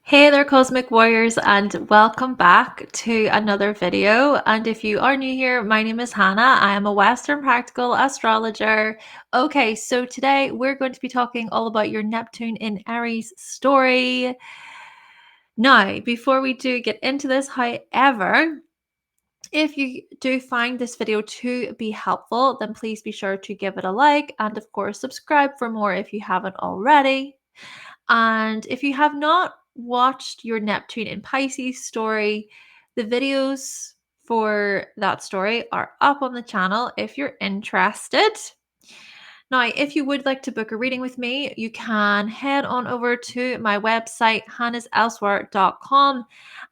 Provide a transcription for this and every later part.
Hey there, Cosmic Warriors, and welcome back to another video. And if you are new here, my name is Hannah. I am a Western Practical Astrologer. Okay, so today we're going to be talking all about your Neptune in Aries story. Now, before we do get into this, however, if you do find this video to be helpful, then please be sure to give it a like and, of course, subscribe for more if you haven't already. And if you have not watched your Neptune in Pisces story, the videos for that story are up on the channel if you're interested. Now, if you would like to book a reading with me, you can head on over to my website, hannahselsewhere.com.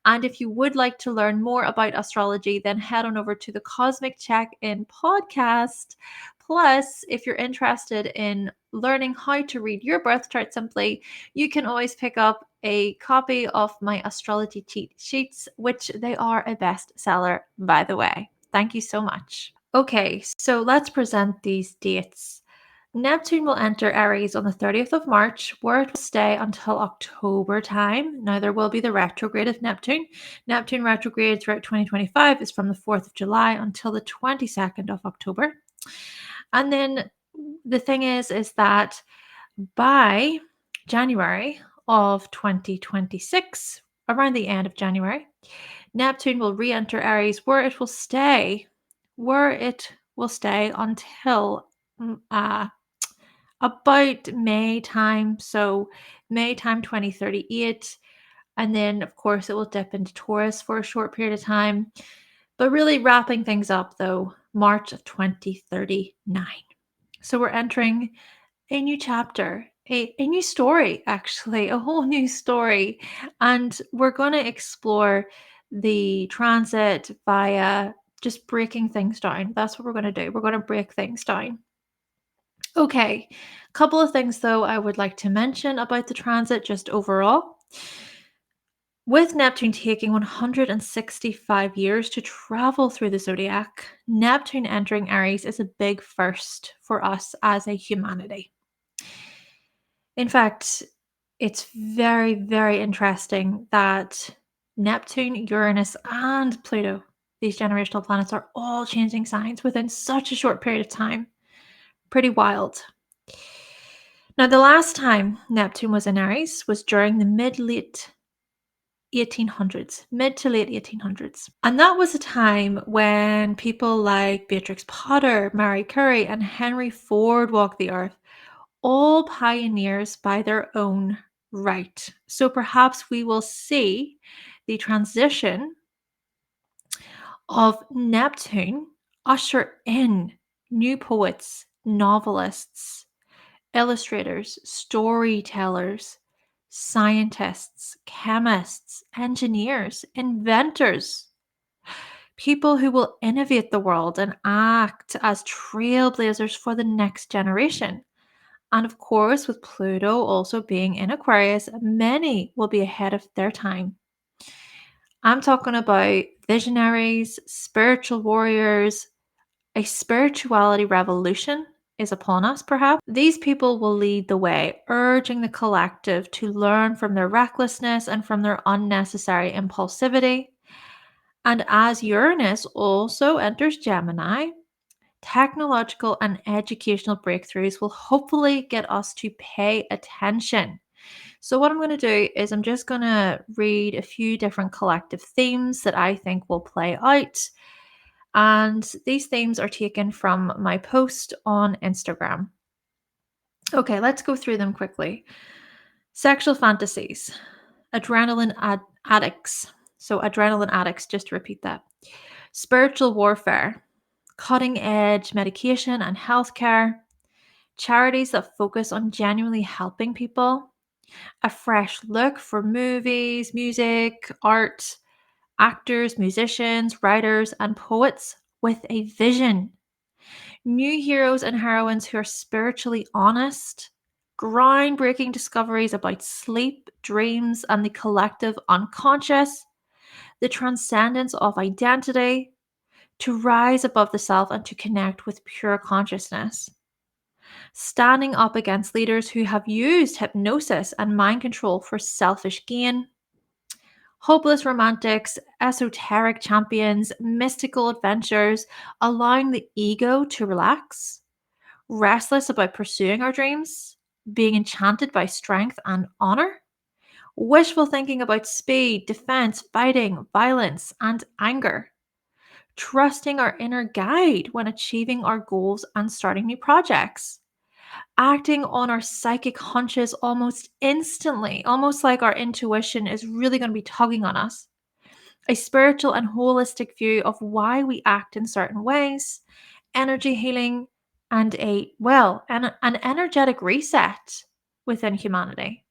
And if you would like to learn more about astrology, then head on over to the Cosmic Check-In podcast. Plus, if you're interested in learning how to read your birth chart simply, you can always pick up a copy of my astrology cheat sheets, which they are a bestseller, by the way. Thank you so much. Okay, so let's present these dates. Neptune will enter Aries on the 30th of March, where it will stay until October time. Now, there will be the retrograde of Neptune. Neptune retrograde throughout 2025 is from the 4th of July until the 22nd of October. And then the thing is that by January of 2026, around the end of January, Neptune will re-enter Aries, where it will stay until about May time. So May time 2038. And then, of course, it will dip into Taurus for a short period of time. But really wrapping things up, though, March of 2039. So we're entering a new chapter, a new story, actually, a whole new story. And we're going to explore the transit via just breaking things down. That's what we're going to do. We're going to break things down. Okay, a couple of things though I would like to mention about the transit just overall. With Neptune taking 165 years to travel through the zodiac, Neptune entering Aries is a big first for us as a humanity. In fact, it's very, very interesting that Neptune, Uranus, and Pluto, these generational planets, are all changing signs within such a short period of time. Pretty wild. Now, the last time Neptune was in Aries was during the mid to late 1800s. And that was a time when people like Beatrix Potter, Marie Curie, and Henry Ford walked the earth, all pioneers by their own right. So perhaps we will see the transition of Neptune usher in new poets, novelists, illustrators, storytellers, scientists, chemists, engineers, inventors, people who will innovate the world and act as trailblazers for the next generation. And of course, with Pluto also being in Aquarius, many will be ahead of their time. I'm talking about visionaries, spiritual warriors, a spirituality revolution is upon us, perhaps. These people will lead the way, urging the collective to learn from their recklessness and from their unnecessary impulsivity. And as Uranus also enters Gemini, technological and educational breakthroughs will hopefully get us to pay attention. So, what I'm going to do is I'm just going to read a few different collective themes that I think will play out. And these themes are taken from my post on Instagram. Okay, let's go through them quickly. Sexual fantasies, adrenaline addicts. So, adrenaline addicts, just to repeat that. Spiritual warfare, cutting edge medication and healthcare, charities that focus on genuinely helping people, a fresh look for movies, music, art, actors, musicians, writers, and poets with a vision. New heroes and heroines who are spiritually honest, groundbreaking discoveries about sleep, dreams, and the collective unconscious, the transcendence of identity, to rise above the self and to connect with pure consciousness. Standing up against leaders who have used hypnosis and mind control for selfish gain, hopeless romantics, esoteric champions, mystical adventures, allowing the ego to relax, restless about pursuing our dreams, being enchanted by strength and honor, wishful thinking about speed, defense, fighting, violence, and anger, trusting our inner guide when achieving our goals and starting new projects, acting on our psychic hunches almost instantly, almost like our intuition is really going to be tugging on us, a spiritual and holistic view of why we act in certain ways, energy healing, and an energetic reset within humanity,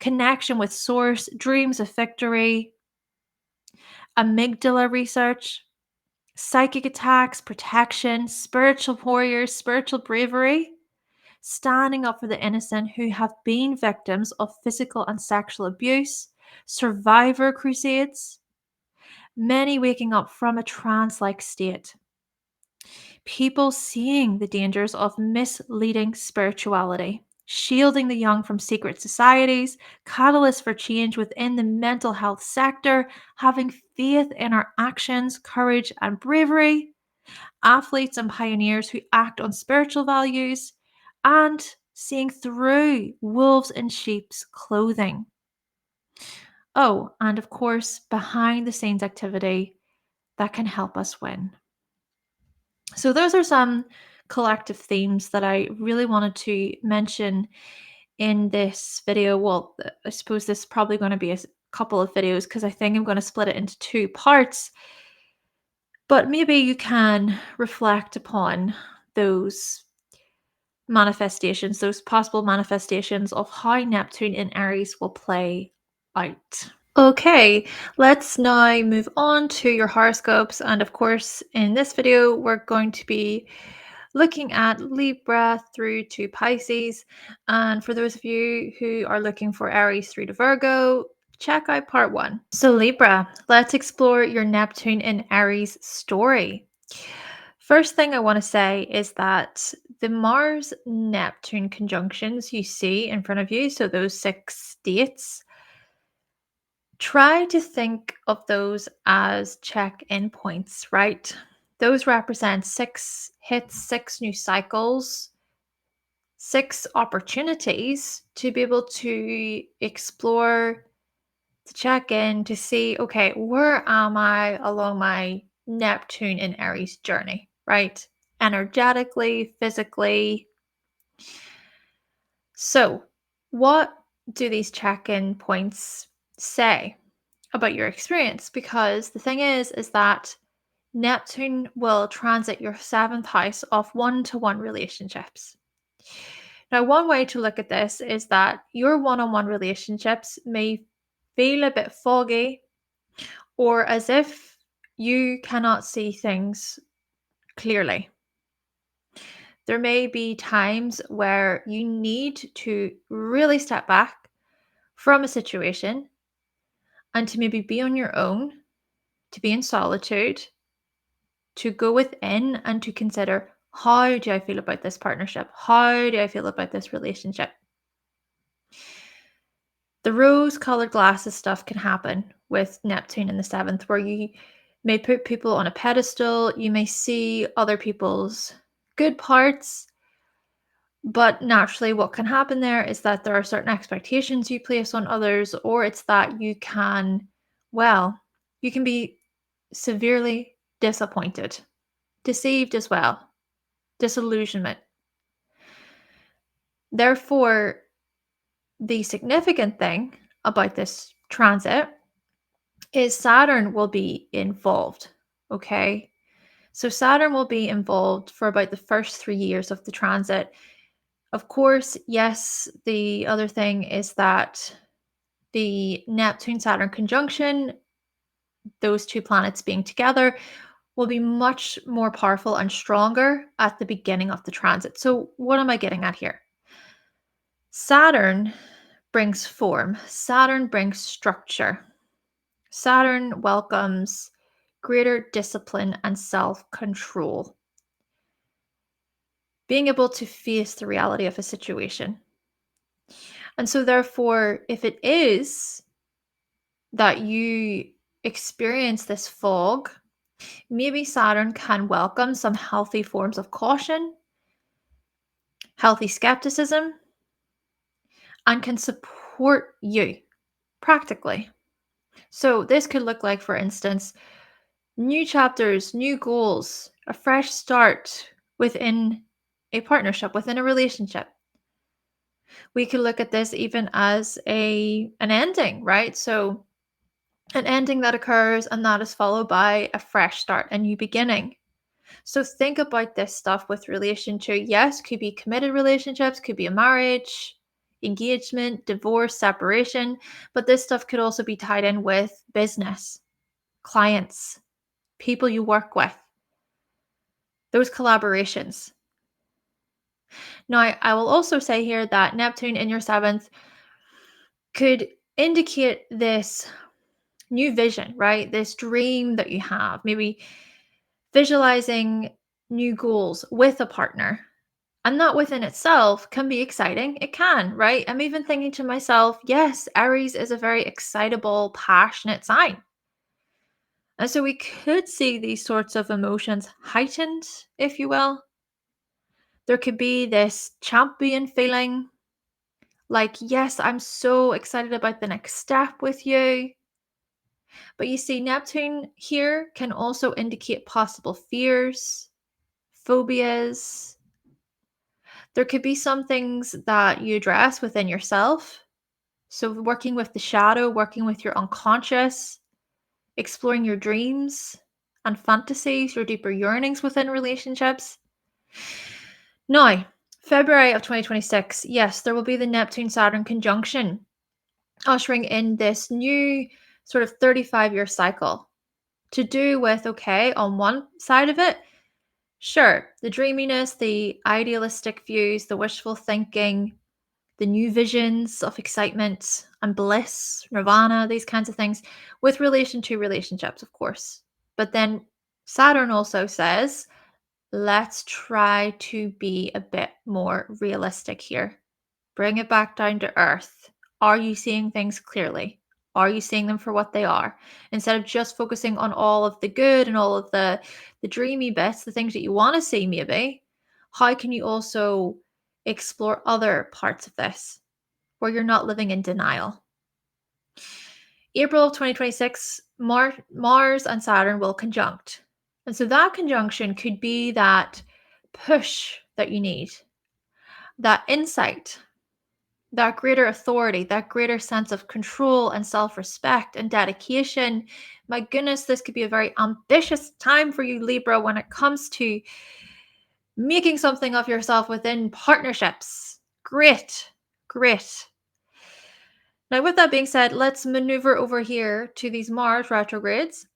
connection with source, dreams of victory, amygdala research, psychic attacks, protection, spiritual warriors, spiritual bravery, standing up for the innocent who have been victims of physical and sexual abuse, survivor crusades, many waking up from a trance like state, people seeing the dangers of misleading spirituality, shielding the young from secret societies, catalysts for change within the mental health sector, having faith in our actions, courage, and bravery, athletes and pioneers who act on spiritual values, and seeing through wolves in sheep's clothing. Oh, and of course, behind the scenes activity that can help us win. So, those are some collective themes that I really wanted to mention in this video. Well, I suppose this is probably going to be a couple of videos because I think I'm going to split it into two parts. But maybe you can reflect upon those manifestations, those possible manifestations of how Neptune in Aries will play out. Okay, let's now move on to your horoscopes. And of course, in this video, we're going to be looking at Libra through to Pisces. And for those of you who are looking for Aries through to Virgo, check out part 1. So, Libra, let's explore your Neptune in Aries story. First thing I want to say is that the Mars Neptune conjunctions you see in front of you, so those 6 states, try to think of those as check-in points, right? Those represent 6 hits, 6 new cycles, 6 opportunities to be able to explore, to check in, to see, okay, where am I along my Neptune in Aries journey, right? Energetically, physically. So, what do these check-in points say about your experience? Because the thing is that Neptune will transit your 7th house of one-to-one relationships. Now, one way to look at this is that your one-on-one relationships may feel a bit foggy or as if you cannot see things clearly. There may be times where you need to really step back from a situation and to maybe be on your own, to be in solitude, to go within and to consider, how do I feel about this partnership? How do I feel about this relationship? The rose-colored glasses stuff can happen with Neptune in the 7th, where you may put people on a pedestal, you may see other people's good parts, but naturally what can happen there is that there are certain expectations you place on others, or it's that you can, you can be severely disappointed, deceived as well, disillusionment. Therefore, the significant thing about this transit is Saturn will be involved, okay? So Saturn will be involved for about the first 3 years of the transit. Of course, yes, the other thing is that the Neptune-Saturn conjunction, those two planets being together, will be much more powerful and stronger at the beginning of the transit. So what am I getting at here? Saturn brings form. Saturn brings structure. Saturn welcomes greater discipline and self-control. Being able to face the reality of a situation. And so therefore, if it is that you experience this fog, maybe Saturn can welcome some healthy forms of caution, healthy skepticism, and can support you practically. So this could look like, for instance, new chapters, new goals, a fresh start within a partnership, within a relationship. We could look at this even as an ending, right? So an ending that occurs and that is followed by a fresh start, a new beginning. So think about this stuff with relation to, yes, could be committed relationships, could be a marriage, engagement, divorce, separation, but this stuff could also be tied in with business, clients, people you work with, those collaborations. Now, I will also say here that Neptune in your seventh could indicate this new vision, right? This dream that you have, maybe visualizing new goals with a partner. And that within itself can be exciting. It can, right? I'm even thinking to myself, yes, Aries is a very excitable, passionate sign. And so we could see these sorts of emotions heightened, if you will. There could be this champion feeling like, yes, I'm so excited about the next step with you. But you see, Neptune here can also indicate possible fears, phobias. There could be some things that you address within yourself. So, working with the shadow, working with your unconscious, exploring your dreams and fantasies, your deeper yearnings within relationships. Now, February of 2026, yes, there will be the Neptune Saturn conjunction, ushering in this new sort of 35-year cycle to do with, okay, on one side of it, sure, the dreaminess, the idealistic views, the wishful thinking, the new visions of excitement and bliss, nirvana, these kinds of things, with relation to relationships, of course. But then Saturn also says, let's try to be a bit more realistic here. Bring it back down to earth. Are you seeing things clearly? Are you seeing them for what they are? Instead of just focusing on all of the good and all of the dreamy bits, the things that you want to see maybe, how can you also explore other parts of this where you're not living in denial? April of 2026, Mars and Saturn will conjunct. And so that conjunction could be that push that you need, that insight, that greater authority, that greater sense of control and self-respect and dedication. My goodness, this could be a very ambitious time for you, Libra, when it comes to making something of yourself within partnerships. Great, great. Now, with that being said, let's maneuver over here to these Mars retrogrades.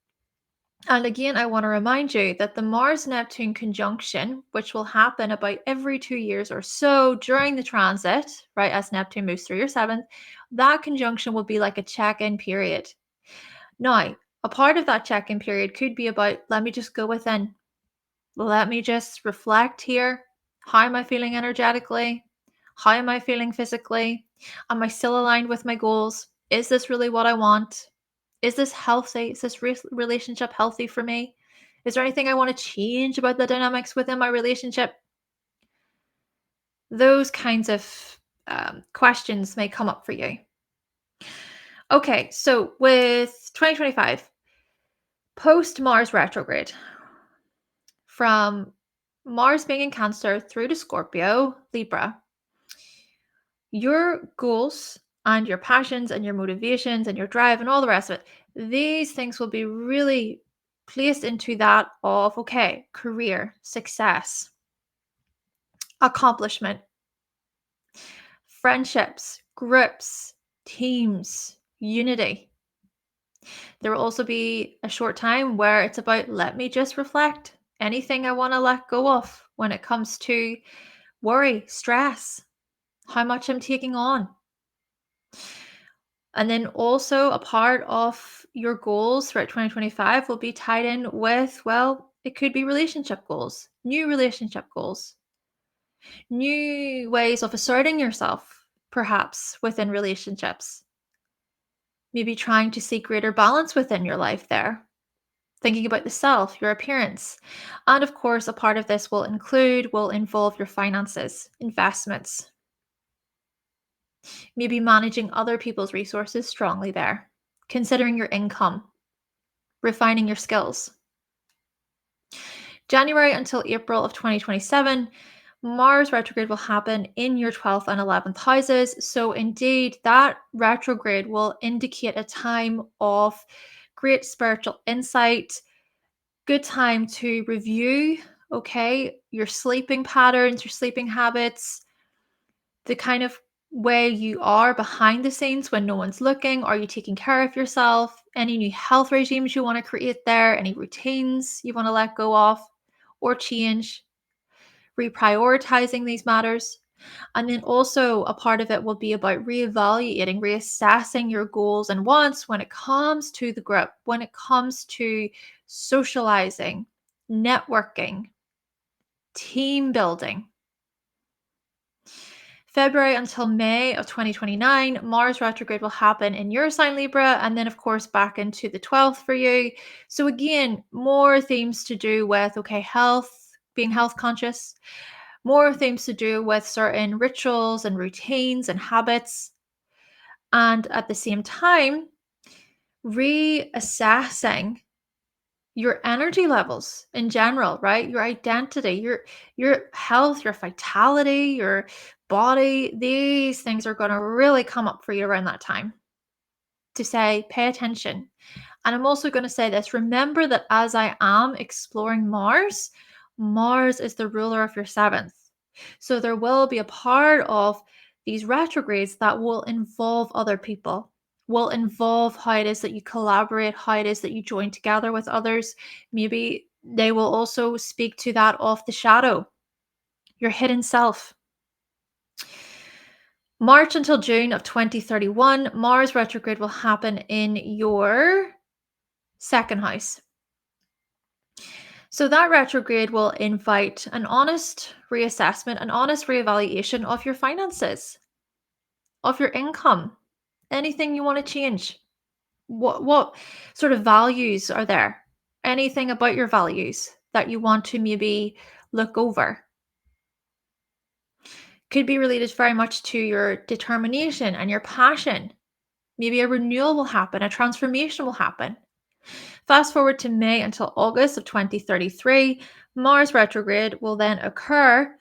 And again, I want to remind you that the Mars-Neptune conjunction, which will happen about every 2 years or so during the transit, right, as Neptune moves through your seventh, that conjunction will be like a check-in period. Now, a part of that check-in period could be about, let me just go within. Let me just reflect here. How am I feeling energetically? How am I feeling physically? Am I still aligned with my goals? Is this really what I want? Is this healthy? Is this relationship healthy for me? Is there anything I want to change about the dynamics within my relationship? Those kinds of questions may come up for you. Okay, so with 2025, post Mars retrograde, from Mars being in Cancer through to Scorpio, Libra, your goals and your passions and your motivations and your drive and all the rest of it, these things will be really placed into that of, okay, career, success, accomplishment, friendships, groups, teams, unity. There will also be a short time where it's about, let me just reflect anything I want to let go of when it comes to worry, stress, how much I'm taking on. And then also a part of your goals throughout 2025 will be tied in with, well, it could be relationship goals, new ways of asserting yourself, perhaps within relationships. Maybe trying to seek greater balance within your life there. Thinking about the self, your appearance. And of course, a part of this will involve your finances, investments, maybe managing other people's resources strongly there, considering your income, refining your skills. January until April of 2027, Mars retrograde will happen in your 12th and 11th houses. So, indeed, that retrograde will indicate a time of great spiritual insight, good time to review, okay, your sleeping patterns, your sleeping habits, the kind of way you are behind the scenes when no one's looking. Are you taking care of yourself? Any new health regimes you want to create there? Any routines you want to let go of or change? Reprioritizing these matters. And then also a part of it will be about reevaluating, reassessing your goals and wants when it comes to the group, when it comes to socializing, networking, team building. February until May of 2029, Mars retrograde will happen in your sign Libra, and then, of course, back into the 12th for you. So, again, more themes to do with, okay, health, being health conscious, more things to do with certain rituals and routines and habits. And at the same time, reassessing your energy levels in general, right? Your identity, your health, your vitality, your body. These things are going to really come up for you around that time to say, pay attention. And I'm also going to say this, remember that as I am exploring Mars, Mars is the ruler of your seventh. So there will be a part of these retrogrades that will involve other people, will involve how it is that you collaborate, how it is that you join together with others. Maybe they will also speak to that of the shadow, your hidden self. March until June of 2031, Mars retrograde will happen in your second house. So that retrograde will invite an honest reassessment, an honest reevaluation of your finances, of your income, anything you want to change. What sort of values are there? Anything about your values that you want to maybe look over? Could be related very much to your determination and your passion. Maybe a renewal will happen, a transformation will happen. Fast forward to May until August of 2033, Mars retrograde will then occur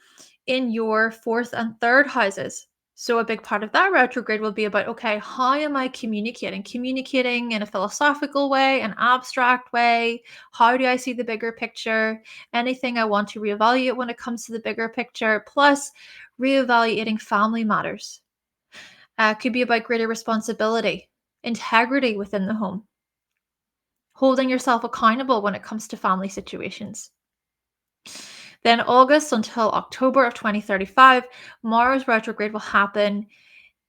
in your fourth and third houses. So a big part of that retrograde will be about, okay, how am I communicating? Communicating in a philosophical way, an abstract way. How do I see the bigger picture? Anything I want to reevaluate when it comes to the bigger picture, plus reevaluating family matters. Could be about greater responsibility, integrity within the home, holding yourself accountable when it comes to family situations. Then August until October of 2035, Mars retrograde will happen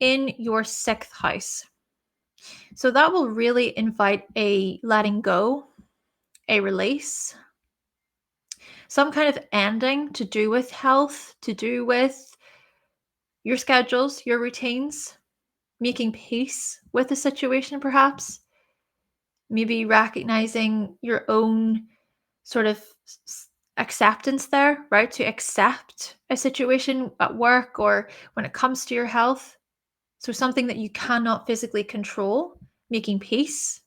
in your sixth house. So that will really invite a letting go, a release, some kind of ending to do with health, to do with your schedules, your routines, making peace with the situation perhaps, maybe recognizing your own sort of acceptance there, right? To accept a situation at work or when it comes to your health. So something that you cannot physically control, making peace.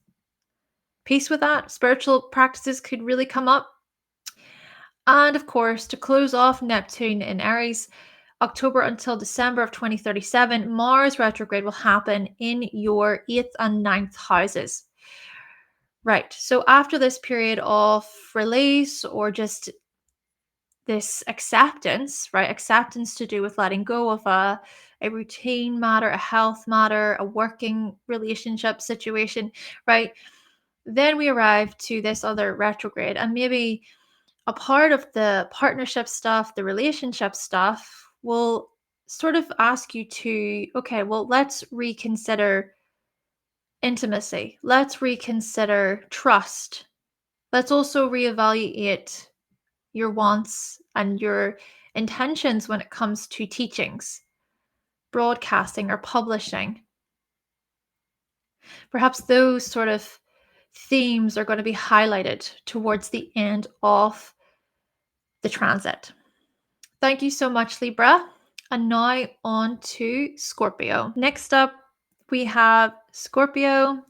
Peace with that. Spiritual practices could really come up. And of course, to close off Neptune in Aries, October until December of 2037, Mars retrograde will happen in your 8th and ninth houses. Right. So after this period of release or just this acceptance, right? Acceptance to do with letting go of a routine matter, a health matter, a working relationship situation, right? Then we arrive to this other retrograde, and maybe a part of the partnership stuff, the relationship stuff will sort of ask you to, okay, well, let's reconsider intimacy. Let's reconsider trust. Let's also reevaluate your wants and your intentions when it comes to teachings, broadcasting, or publishing. Perhaps those sort of themes are going to be highlighted towards the end of the transit. Thank you so much, Libra. And now on to Scorpio. Next up, we have Scorpio.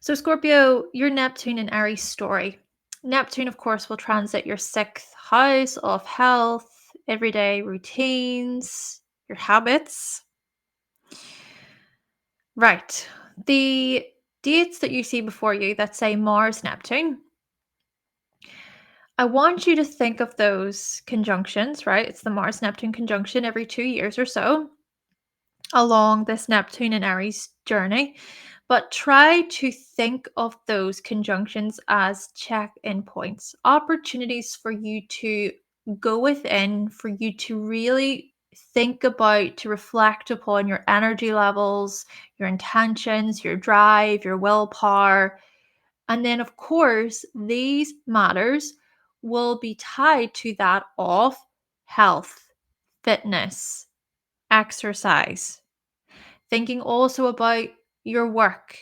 So, Scorpio, your Neptune and Aries story. Neptune, of course, will transit your 6th house of health, everyday routines, your habits. Right. The dates that you see before you that say Mars Neptune, I want you to think of those conjunctions, right? It's the Mars Neptune conjunction every 2 years or so along this Neptune and Aries journey. But try to think of those conjunctions as check in points, opportunities for you to go within, for you to really think about, to reflect upon your energy levels, your intentions, your drive, your willpower. And then, of course, these matters will be tied to that of health, fitness, exercise. Thinking also about your work,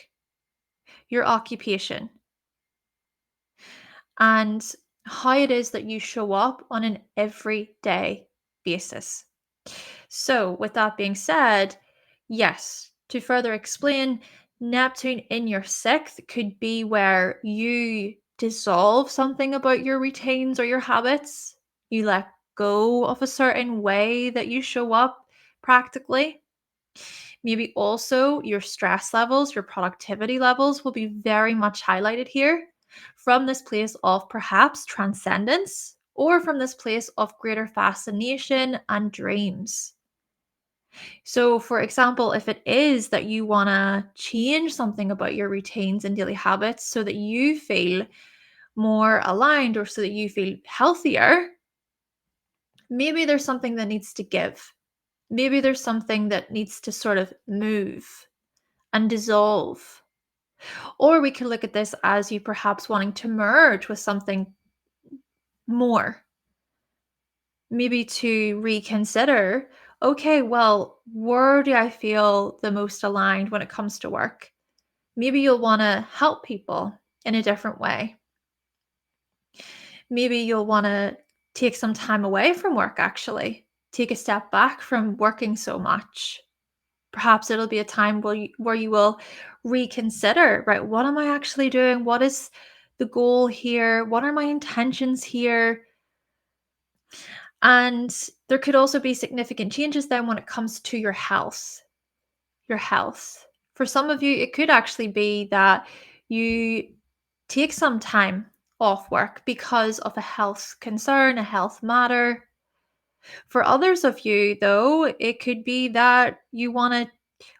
your occupation, and how it is that you show up on an everyday basis. So, with that being said, yes, to further explain, Neptune in your 6th could be where you dissolve something about your routines or your habits. You let go of a certain way that you show up practically. Maybe also your stress levels, your productivity levels will be very much highlighted here from this place of perhaps transcendence or from this place of greater fascination and dreams. So, for example, if it is that you want to change something about your routines and daily habits so that you feel more aligned or so that you feel healthier, maybe there's something that needs to give. Maybe there's something that needs to sort of move and dissolve. Or we could look at this as you perhaps wanting to merge with something more. Maybe to reconsider, okay, well, where do I feel the most aligned when it comes to work? Maybe you'll want to help people in a different way. Maybe you'll want to take some time away from work, actually, take a step back from working so much. Perhaps it'll be a time where you will reconsider, right? What am I actually doing? What is the goal here? What are my intentions here? And there could also be significant changes then when it comes to your health. Your health. For some of you, it could actually be that you take some time off work because of a health concern, a health matter. For others of you, though, it could be that you want to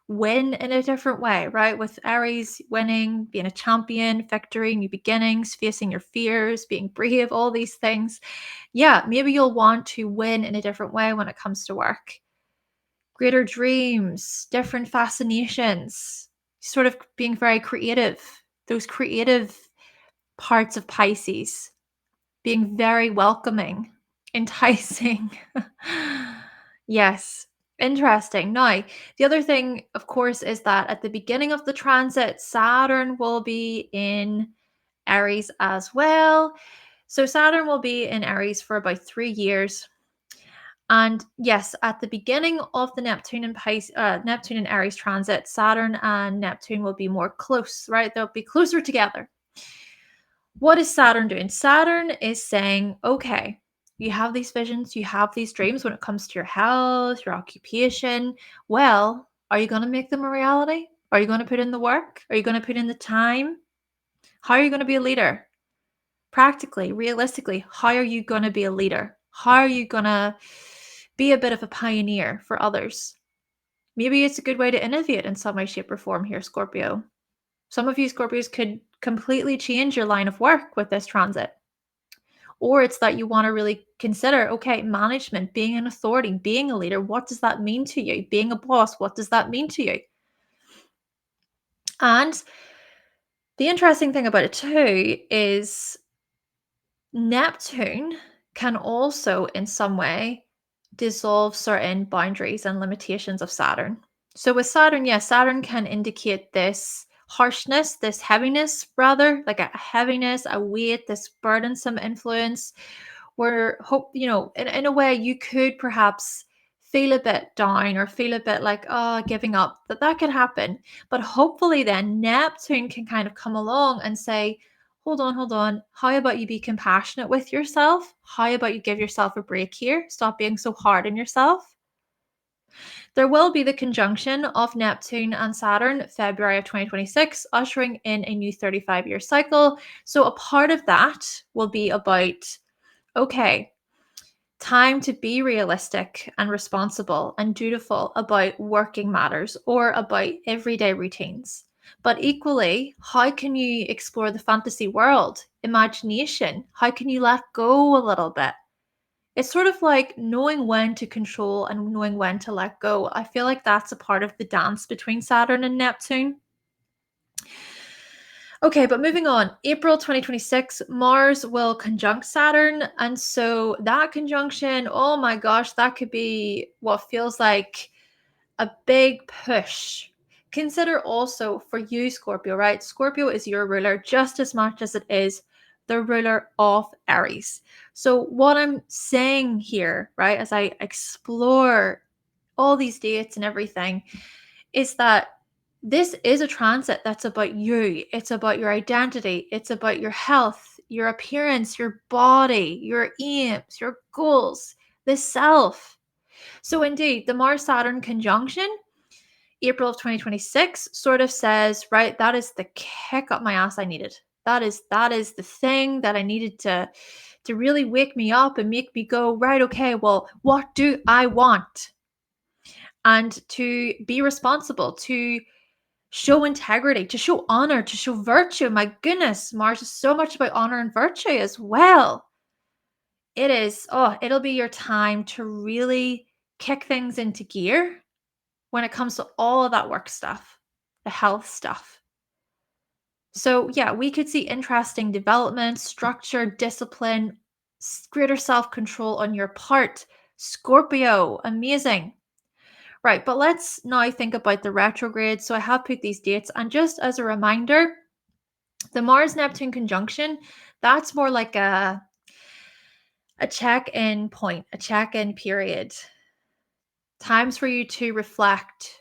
win in a different way, right? With Aries winning, being a champion, victory, new beginnings, facing your fears, being brave, all these things. Yeah, maybe you'll want to win in a different way when it comes to work. Greater dreams, different fascinations, sort of being very creative. Those creative parts of Pisces, being very welcoming, enticing. Yes, interesting. Now, the other thing, of course, is that at the beginning of the transit, Saturn will be in Aries as well. So Saturn will be in Aries for about 3 years. And yes, at the beginning of the Neptune and Aries transit, Saturn and Neptune will be more close, right? They'll be closer together. What is Saturn doing? Saturn is saying, okay, you have these visions, you have these dreams when it comes to your health, your occupation. Well, are you going to make them a reality? Are you going to put in the work? Are you going to put in the time? How are you going to be a leader? Practically, realistically, how are you going to be a leader? How are you going to be a bit of a pioneer for others? Maybe it's a good way to innovate in some way, shape, or form here, Scorpio. Some of you Scorpios could completely change your line of work with this transit. Or it's that you want to really consider, okay, management, being an authority, being a leader, what does that mean to you? Being a boss, what does that mean to you? And the interesting thing about it too is Neptune can also, in some way, dissolve certain boundaries and limitations of Saturn. So with Saturn, yes, Saturn can indicate this harshness, this heaviness, rather, like a heaviness, a weight, this burdensome influence, where hope, in a way you could perhaps feel a bit down or feel a bit like, oh, giving up, that could happen. But hopefully then Neptune can kind of come along and say, hold on. How about you be compassionate with yourself? How about you give yourself a break here? Stop being so hard on yourself. There will be the conjunction of Neptune and Saturn February of 2026, ushering in a new 35-year cycle. So a part of that will be about, okay, time to be realistic and responsible and dutiful about working matters or about everyday routines. But equally, how can you explore the fantasy world, imagination? How can you let go a little bit? It's sort of like knowing when to control and knowing when to let go. I feel like that's a part of the dance between Saturn and Neptune. Okay, but moving on, April 2026, Mars will conjunct Saturn. And so that conjunction, oh my gosh, that could be what feels like a big push. Consider also for you, Scorpio, right? Scorpio is your ruler just as much as it is the ruler of Aries. So, what I'm saying here, right, as I explore all these dates and everything, is that this is a transit that's about you. It's about your identity. It's about your health, your appearance, your body, your aims, your goals, the self. So, indeed, the Mars Saturn conjunction, April of 2026, sort of says, right, that is the kick up my ass I needed. That is the thing that I needed to really wake me up and make me go, right, okay, well, what do I want? And to be responsible, to show integrity, to show honor, to show virtue. My goodness, Mars is so much about honor and virtue as well. It is, it'll be your time to really kick things into gear when it comes to all of that work stuff, the health stuff. So, yeah, we could see interesting development, structure, discipline, greater self control on your part. Scorpio, amazing. Right, but let's now think about the retrograde. So, I have put these dates, and just as a reminder, the Mars Neptune conjunction, that's more like a check-in point, a check-in period. Times for you to reflect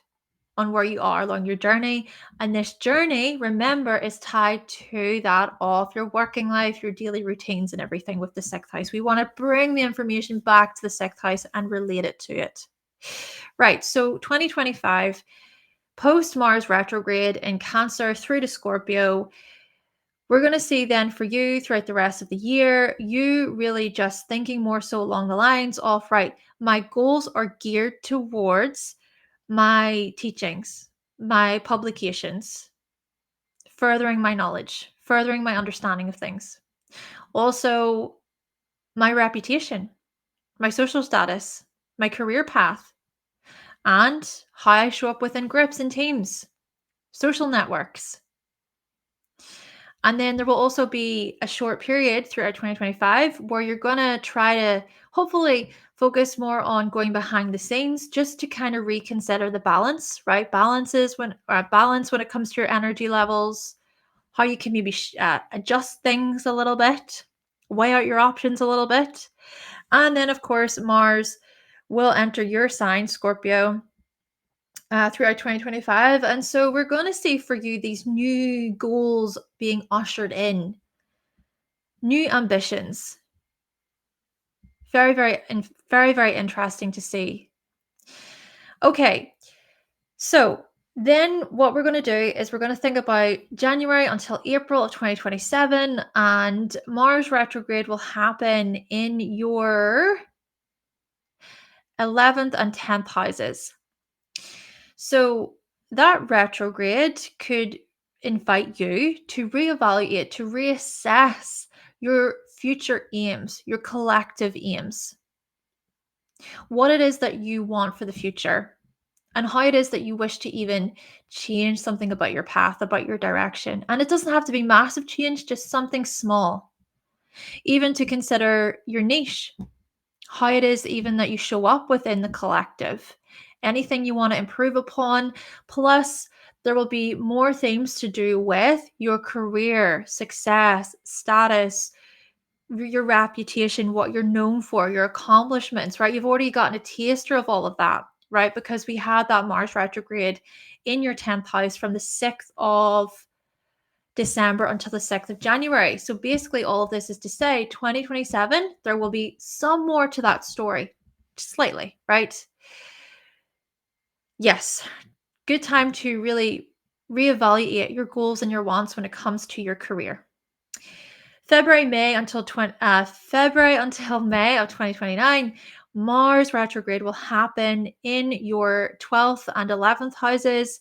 on where you are along your journey. And this journey, remember, is tied to that of your working life, your daily routines, and everything with the sixth house. We want to bring the information back to the sixth house and relate it to it. Right. So 2025, post Mars retrograde in Cancer through to Scorpio. We're going to see then for you throughout the rest of the year, you really just thinking more so along the lines of, right, my goals are geared towards my teachings, my publications, furthering my knowledge, furthering my understanding of things. Also, my reputation, my social status, my career path, and how I show up within groups and teams, social networks. And then there will also be a short period throughout 2025 where you're going to try to hopefully focus more on going behind the scenes just to kind of reconsider the balance, right? Balance when it comes to your energy levels, how you can maybe adjust things a little bit, weigh out your options a little bit. And then, of course, Mars will enter your sign, Scorpio, throughout 2025. And so we're going to see for you these new goals being ushered in, new ambitions. Very, very, very interesting to see. Okay, so then what we're going to do is we're going to think about January until April of 2027, and Mars retrograde will happen in your 11th and 10th houses. So that retrograde could invite you to reevaluate, to reassess your future aims, your collective aims, what it is that you want for the future, and how it is that you wish to even change something about your path, about your direction. And it doesn't have to be massive change, just something small. Even to consider your niche, how it is even that you show up within the collective, anything you want to improve upon, plus There will be more themes to do with your career, success, status, your reputation, what you're known for, your accomplishments, right? You've already gotten a taster of all of that, right? Because we had that Mars retrograde in your 10th house from the 6th of December until the 6th of January. So basically, all of this is to say 2027, there will be some more to that story, slightly, right? Yes, good time to really reevaluate your goals and your wants when it comes to your career. February May until May of 2029, Mars retrograde will happen in your 12th and 11th houses.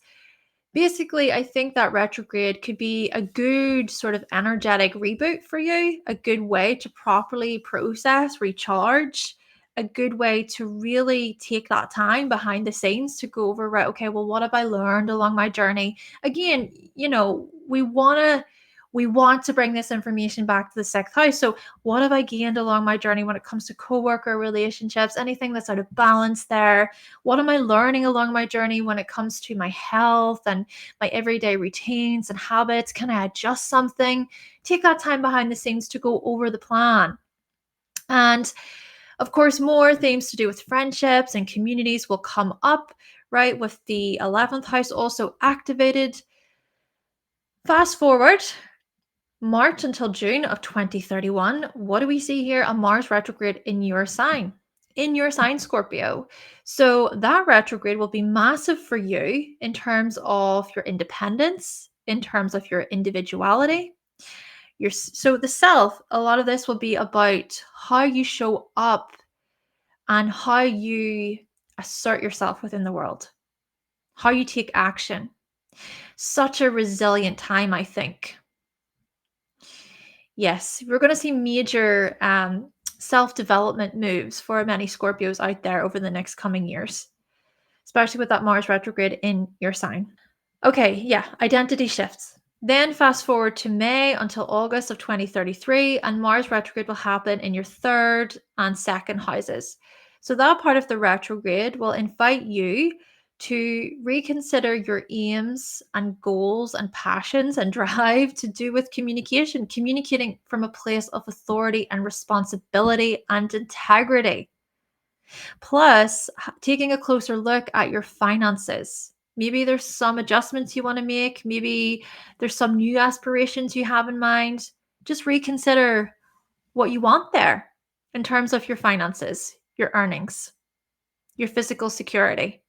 Basically, I think that retrograde could be a good sort of energetic reboot for you, a good way to properly process, recharge, a good way to really take that time behind the scenes to go over, right, okay, well, what have I learned along my journey? Again, we want to bring this information back to the 6th house. So what have I gained along my journey when it comes to coworker relationships, anything that's out of balance there? What am I learning along my journey when it comes to my health and my everyday routines and habits? Can I adjust something? Take that time behind the scenes to go over the plan. And of course, more themes to do with friendships and communities will come up, right? With the 11th house also activated. Fast forward March until June of 2031, what do we see here? A Mars retrograde in your sign, Scorpio. So that retrograde will be massive for you in terms of your independence, in terms of your individuality. So the self, a lot of this will be about how you show up and how you assert yourself within the world, how you take action. Such a resilient time, I think. Yes, we're going to see major self-development moves for many Scorpios out there over the next coming years, especially with that Mars retrograde in your sign. Okay, yeah, identity shifts. Then fast forward to May until August of 2033, and Mars retrograde will happen in your 3rd and 2nd houses. So that part of the retrograde will invite you to reconsider your aims and goals and passions and drive to do with communication, communicating from a place of authority and responsibility and integrity. Plus, taking a closer look at your finances. Maybe there's some adjustments you want to make. Maybe there's some new aspirations you have in mind. Just reconsider what you want there in terms of your finances, your earnings, your physical security.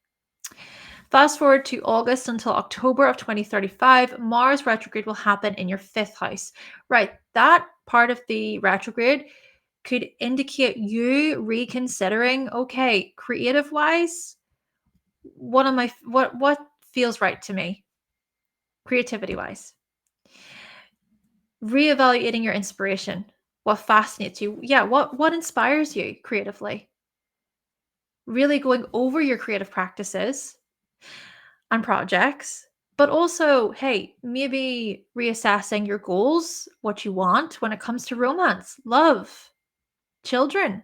Fast forward to August until October of 2035, Mars retrograde will happen in your 5th house. Right, that part of the retrograde could indicate you reconsidering, okay, creative wise, what feels right to me, creativity wise. Reevaluating your inspiration, what fascinates you, what inspires you creatively. Really going over your creative practices and projects, but also, hey, maybe reassessing your goals, what you want when it comes to romance, love, children.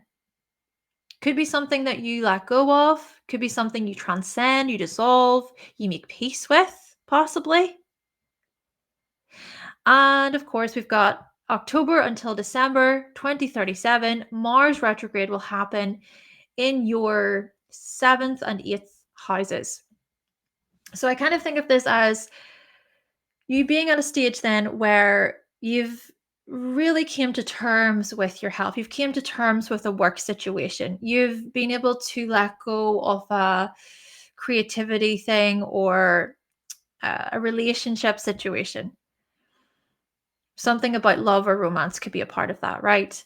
Could be something that you let go of, could be something you transcend, you dissolve, you make peace with, possibly. And of course, we've got October until December 2037. Mars retrograde will happen in your 7th and 8th houses. So I kind of think of this as you being at a stage then where you've really came to terms with your health. You've came to terms with a work situation. You've been able to let go of a creativity thing or a relationship situation. Something about love or romance could be a part of that, right?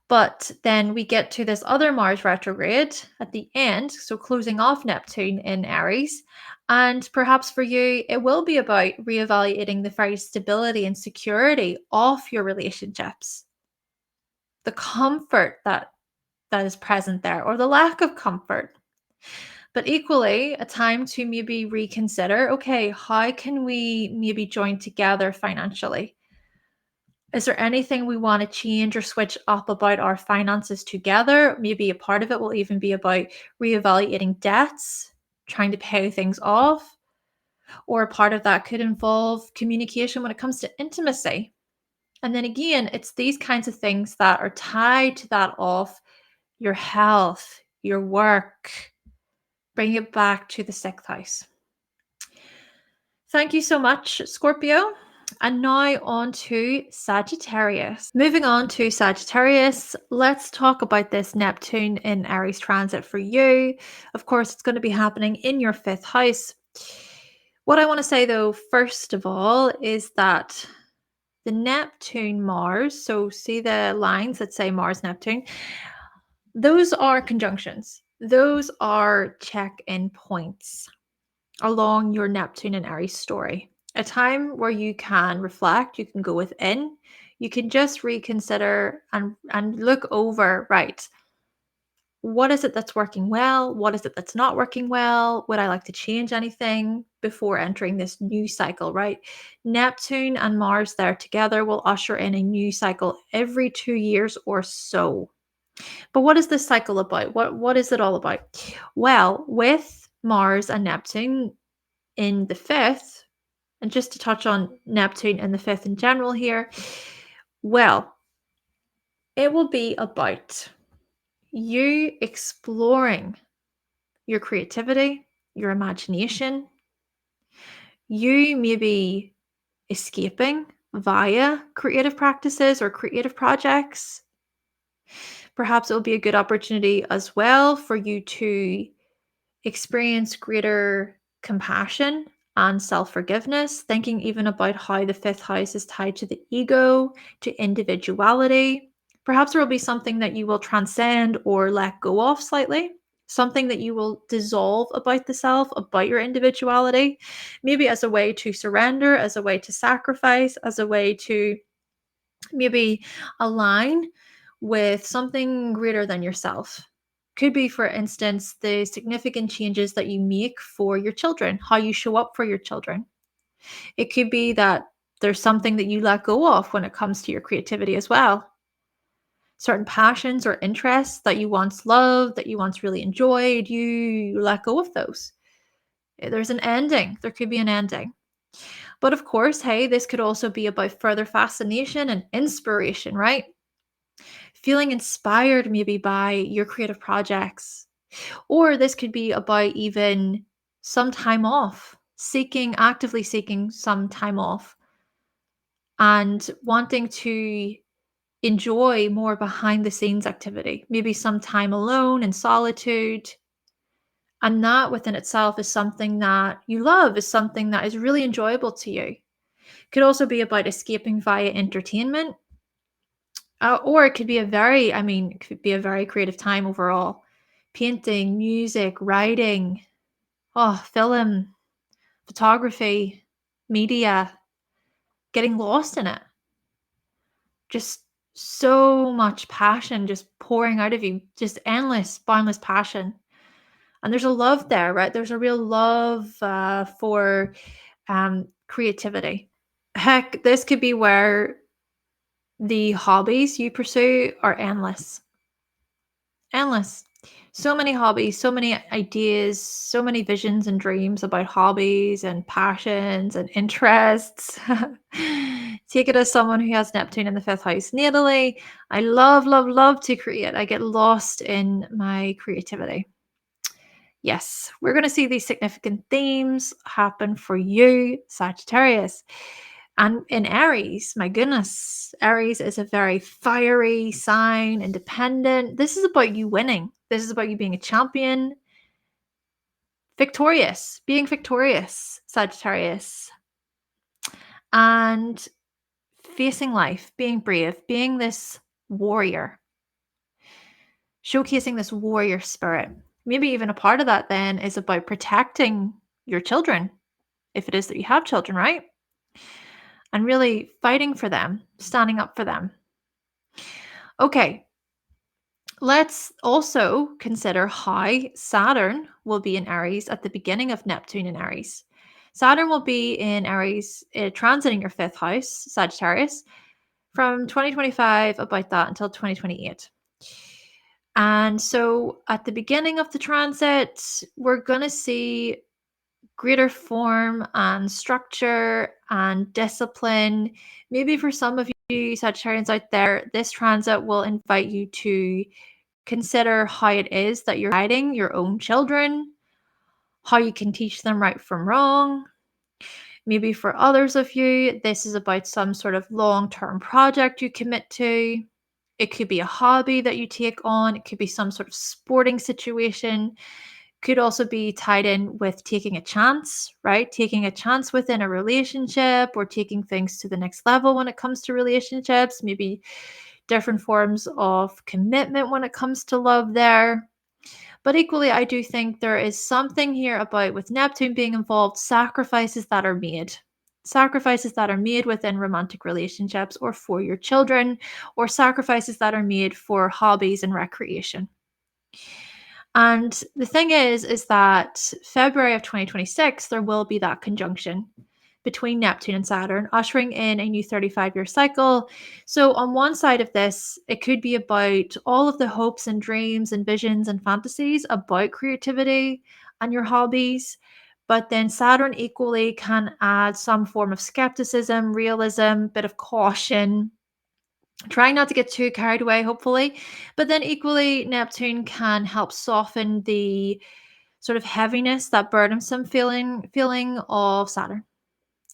But then we get to this other Mars retrograde at the end, so closing off Neptune in Aries. And perhaps for you, it will be about reevaluating the very stability and security of your relationships, the comfort that is present there, or the lack of comfort. But equally, a time to maybe reconsider, okay, how can we maybe join together financially? Is there anything we want to change or switch up about our finances together? Maybe a part of it will even be about reevaluating debts, trying to pay things off. Or part of that could involve communication when it comes to intimacy. And then again, it's these kinds of things that are tied to that of your health, your work. Bring it back to the sixth house. Thank you so much, Scorpio. And now on to Sagittarius. Moving on to Sagittarius, let's talk about this Neptune in Aries transit for you. Of course, it's going to be happening in your fifth house. What I want to say, though, first of all, is that the Neptune Mars, so see the lines that say Mars Neptune, those are conjunctions. Those are check-in points along your Neptune and Aries story. A time where you can reflect, you can go within, you can just reconsider and look over, right? What is it that's working well? What is it that's not working well? Would I like to change anything before entering this new cycle, right? Neptune and Mars there together will usher in a new cycle every 2 years or so. But what is this cycle about? What is it all about? Well, with Mars and Neptune in the fifth, and just to touch on Neptune in the fifth in general here, well, it will be about you exploring your creativity, your imagination, you maybe escaping via creative practices or creative projects. Perhaps it will be a good opportunity as well for you to experience greater compassion and self forgiveness, thinking even about how the fifth house is tied to the ego, to individuality. Perhaps there will be something that you will transcend or let go of slightly, something that you will dissolve about the self, about your individuality, maybe as a way to surrender, as a way to sacrifice, as a way to maybe align with something greater than yourself. Could be, for instance, the significant changes that you make for your children, how you show up for your children. It could be that there's something that you let go of when it comes to your creativity as well. Certain passions or interests that you once loved, that you once really enjoyed, you let go of those. There's an ending. There could be an ending. But of course, hey, this could also be about further fascination and inspiration, right? Feeling inspired maybe by your creative projects. Or this could be about even some time off, actively seeking some time off and wanting to enjoy more behind the scenes activity, maybe some time alone in solitude. And that within itself is something that you love, is something that is really enjoyable to you. Could also be about escaping via entertainment. Or it could be it could be a very creative time overall. Painting, music, writing, film, photography, media, getting lost in it. Just so much passion just pouring out of you, just endless, boundless passion. And there's a love there, right? There's a real love for creativity. Heck, this could be where the hobbies you pursue are endless. Endless. So many hobbies, so many ideas, so many visions and dreams about hobbies and passions and interests. Take it as someone who has Neptune in the fifth house natally. I love, love, love to create. I get lost in my creativity. Yes, we're going to see these significant themes happen for you, Sagittarius. And in Aries, my goodness, Aries is a very fiery sign, independent. This is about you winning. This is about you being a champion, being victorious, Sagittarius, and facing life, being brave, being this warrior, showcasing this warrior spirit. Maybe even a part of that then is about protecting your children, if it is that you have children, right? And really fighting for them, standing up for them. Okay, let's also consider how Saturn will be in Aries at the beginning of Neptune in Aries. Saturn will be in Aries, transiting your fifth house, Sagittarius, from 2025, about that, until 2028. And so at the beginning of the transit, we're going to see greater form and structure and discipline. Maybe for some of you Sagittarians out there, this transit will invite you to consider how it is that you're guiding your own children, how you can teach them right from wrong. Maybe for others of you, this is about some sort of long-term project you commit to. It could be a hobby that you take on. It could be some sort of sporting situation. Could also be tied in with taking a chance, right? Taking a chance within a relationship or taking things to the next level when it comes to relationships, maybe different forms of commitment when it comes to love there. But equally, I do think there is something here about, with Neptune being involved, sacrifices that are made. Sacrifices that are made within romantic relationships or for your children, or sacrifices that are made for hobbies and recreation. And the thing is that February of 2026, there will be that conjunction between Neptune and Saturn, ushering in a new 35-year cycle. So, on one side of this, it could be about all of the hopes and dreams and visions and fantasies about creativity and your hobbies. But then Saturn equally can add some form of skepticism, realism, bit of caution, trying not to get too carried away, hopefully. But then equally, Neptune can help soften the sort of heaviness, that burdensome feeling of Saturn.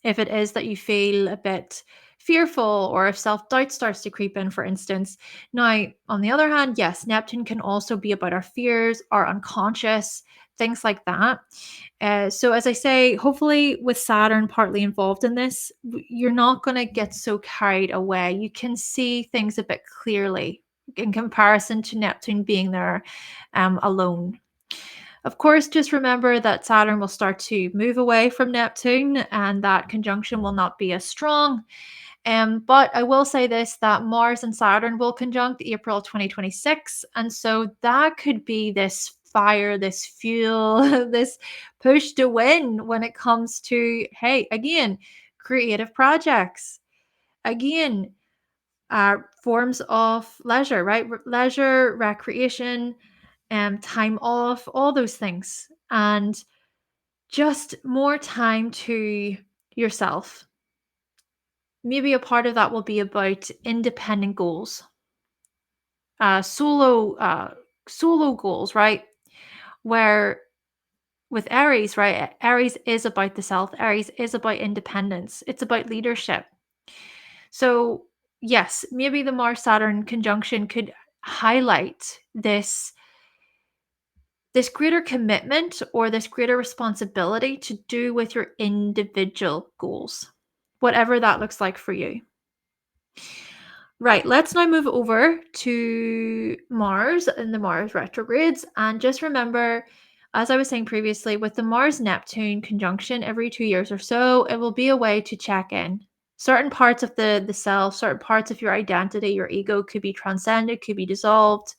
If it is that you feel a bit fearful, or if self-doubt starts to creep in, for instance. Now, on the other hand, yes, Neptune can also be about our fears, our unconscious, things like that. So as I say, hopefully with Saturn partly involved in this, you're not going to get so carried away. You can see things a bit clearly in comparison to Neptune being there alone. Of course, just remember that Saturn will start to move away from Neptune and that conjunction will not be as strong. But I will say this, that Mars and Saturn will conjunct April 2026. And so that could be this fire, this fuel, this push to win when it comes to, hey, again, creative projects. Again, forms of leisure, right? Leisure, recreation, time off, all those things. And just more time to yourself. Maybe a part of that will be about independent goals, solo goals, right? Where with Aries, right? Aries is about the self. Aries is about independence. It's about leadership. So yes, maybe the Mars Saturn conjunction could highlight this greater commitment or this greater responsibility to do with your individual goals, whatever that looks like for you. Right, let's now move over to Mars and the Mars retrogrades. And just remember, as I was saying previously, with the Mars-Neptune conjunction every 2 years or so, it will be a way to check in. Certain parts of the self, certain parts of your identity, your ego could be transcended, could be dissolved.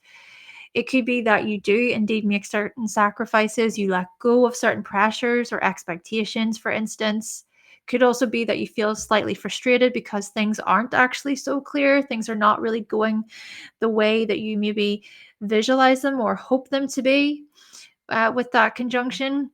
It could be that you do indeed make certain sacrifices, you let go of certain pressures or expectations, for instance. Could also be that you feel slightly frustrated because things aren't actually so clear. Things are not really going the way that you maybe visualize them or hope them to be with that conjunction.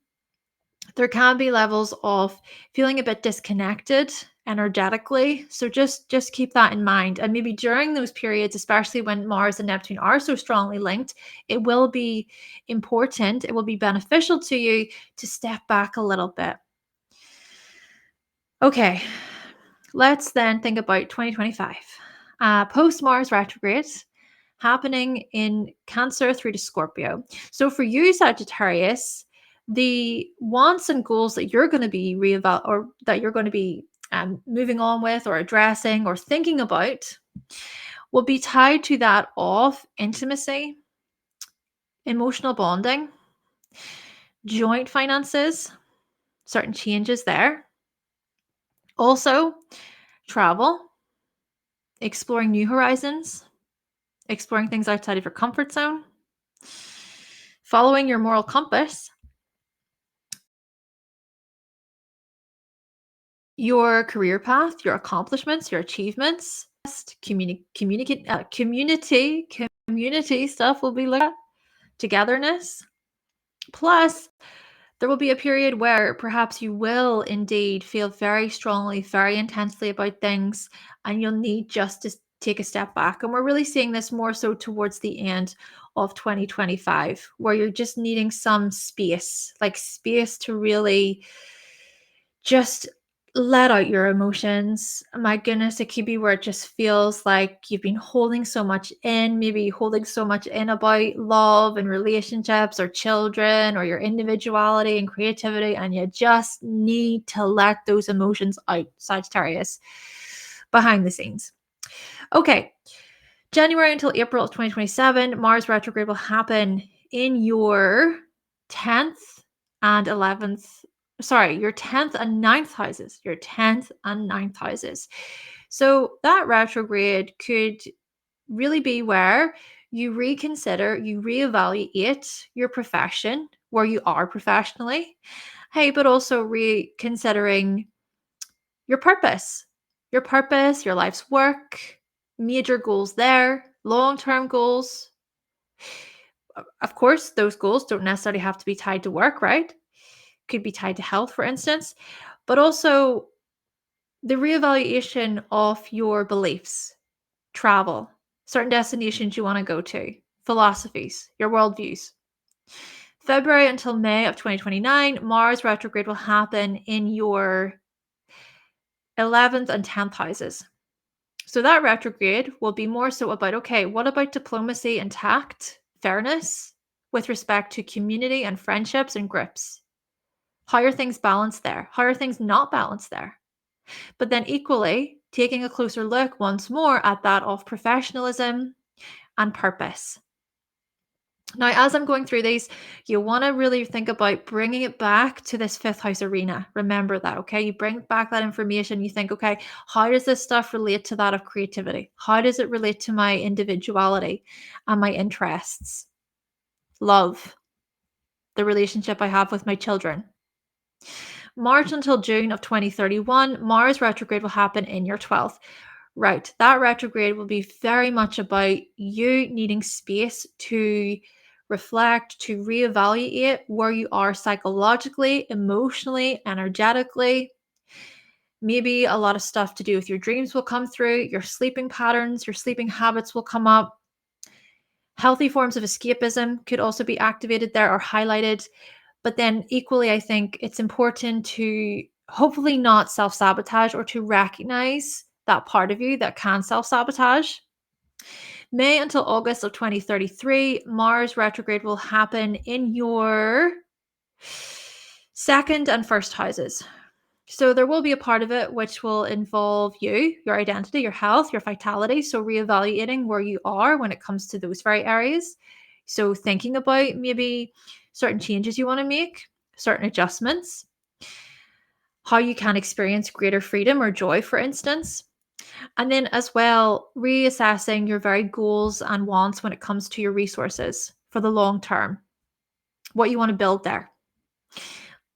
There can be levels of feeling a bit disconnected energetically. So just keep that in mind. And maybe during those periods, especially when Mars and Neptune are so strongly linked, it will be important, it will be beneficial to you to step back a little bit. Okay, let's then think about 2025. Post Mars retrograde happening in Cancer through to Scorpio. So for you, Sagittarius, the wants and goals that you're going to be or that you're going to be moving on with or addressing or thinking about will be tied to that of intimacy, emotional bonding, joint finances, certain changes there. Also, travel, exploring new horizons, exploring things outside of your comfort zone, following your moral compass, your career path, your accomplishments, your achievements, community stuff will be looked at, togetherness, plus There will be a period where perhaps you will indeed feel very strongly, very intensely about things, and you'll need just to take a step back. And we're really seeing this more so towards the end of 2025, where you're just needing some space, like space to really just let out your emotions. My goodness, it could be where it just feels like you've been holding so much in, maybe holding so much in about love and relationships or children or your individuality and creativity, and you just need to let those emotions out, Sagittarius, behind the scenes. Okay, January until April of 2027, Mars retrograde will happen in your 10th and 11th, your 10th and 9th houses, your 10th and 9th houses. So that retrograde could really be where you reconsider, you reevaluate your profession, where you are professionally. Hey, but also reconsidering your purpose, your life's work, major goals there, long-term goals. Of course, those goals don't necessarily have to be tied to work, right? Could be tied to health, for instance, but also the reevaluation of your beliefs, travel, certain destinations you want to go to, philosophies, your worldviews. February until May of 2029, Mars retrograde will happen in your 11th and 10th houses. So that retrograde will be more so about, okay, what about diplomacy and tact, fairness with respect to community and friendships and groups? How are things balanced there? How are things not balanced there? But then equally, taking a closer look once more at that of professionalism and purpose. Now, as I'm going through these, you want to really think about bringing it back to this fifth house arena. Remember that, okay? You bring back that information. You think, okay, how does this stuff relate to that of creativity? How does it relate to my individuality and my interests? Love, the relationship I have with my children. March until June of 2031, Mars retrograde will happen in your 12th. Right, that retrograde will be very much about you needing space to reflect, to reevaluate where you are psychologically, emotionally, energetically. Maybe a lot of stuff to do with your dreams will come through, your sleeping patterns, your sleeping habits will come up. Healthy forms of escapism could also be activated there or highlighted. But then equally, I think it's important to hopefully not self-sabotage or to recognize that part of you that can self-sabotage. May until August of 2033, Mars retrograde will happen in your second and first houses. So there will be a part of it which will involve you, your identity, your health, your vitality. So reevaluating where you are when it comes to those very areas. So thinking about maybe certain changes you want to make, certain adjustments, how you can experience greater freedom or joy, for instance. And then as well, reassessing your very goals and wants when it comes to your resources for the long term, what you want to build there.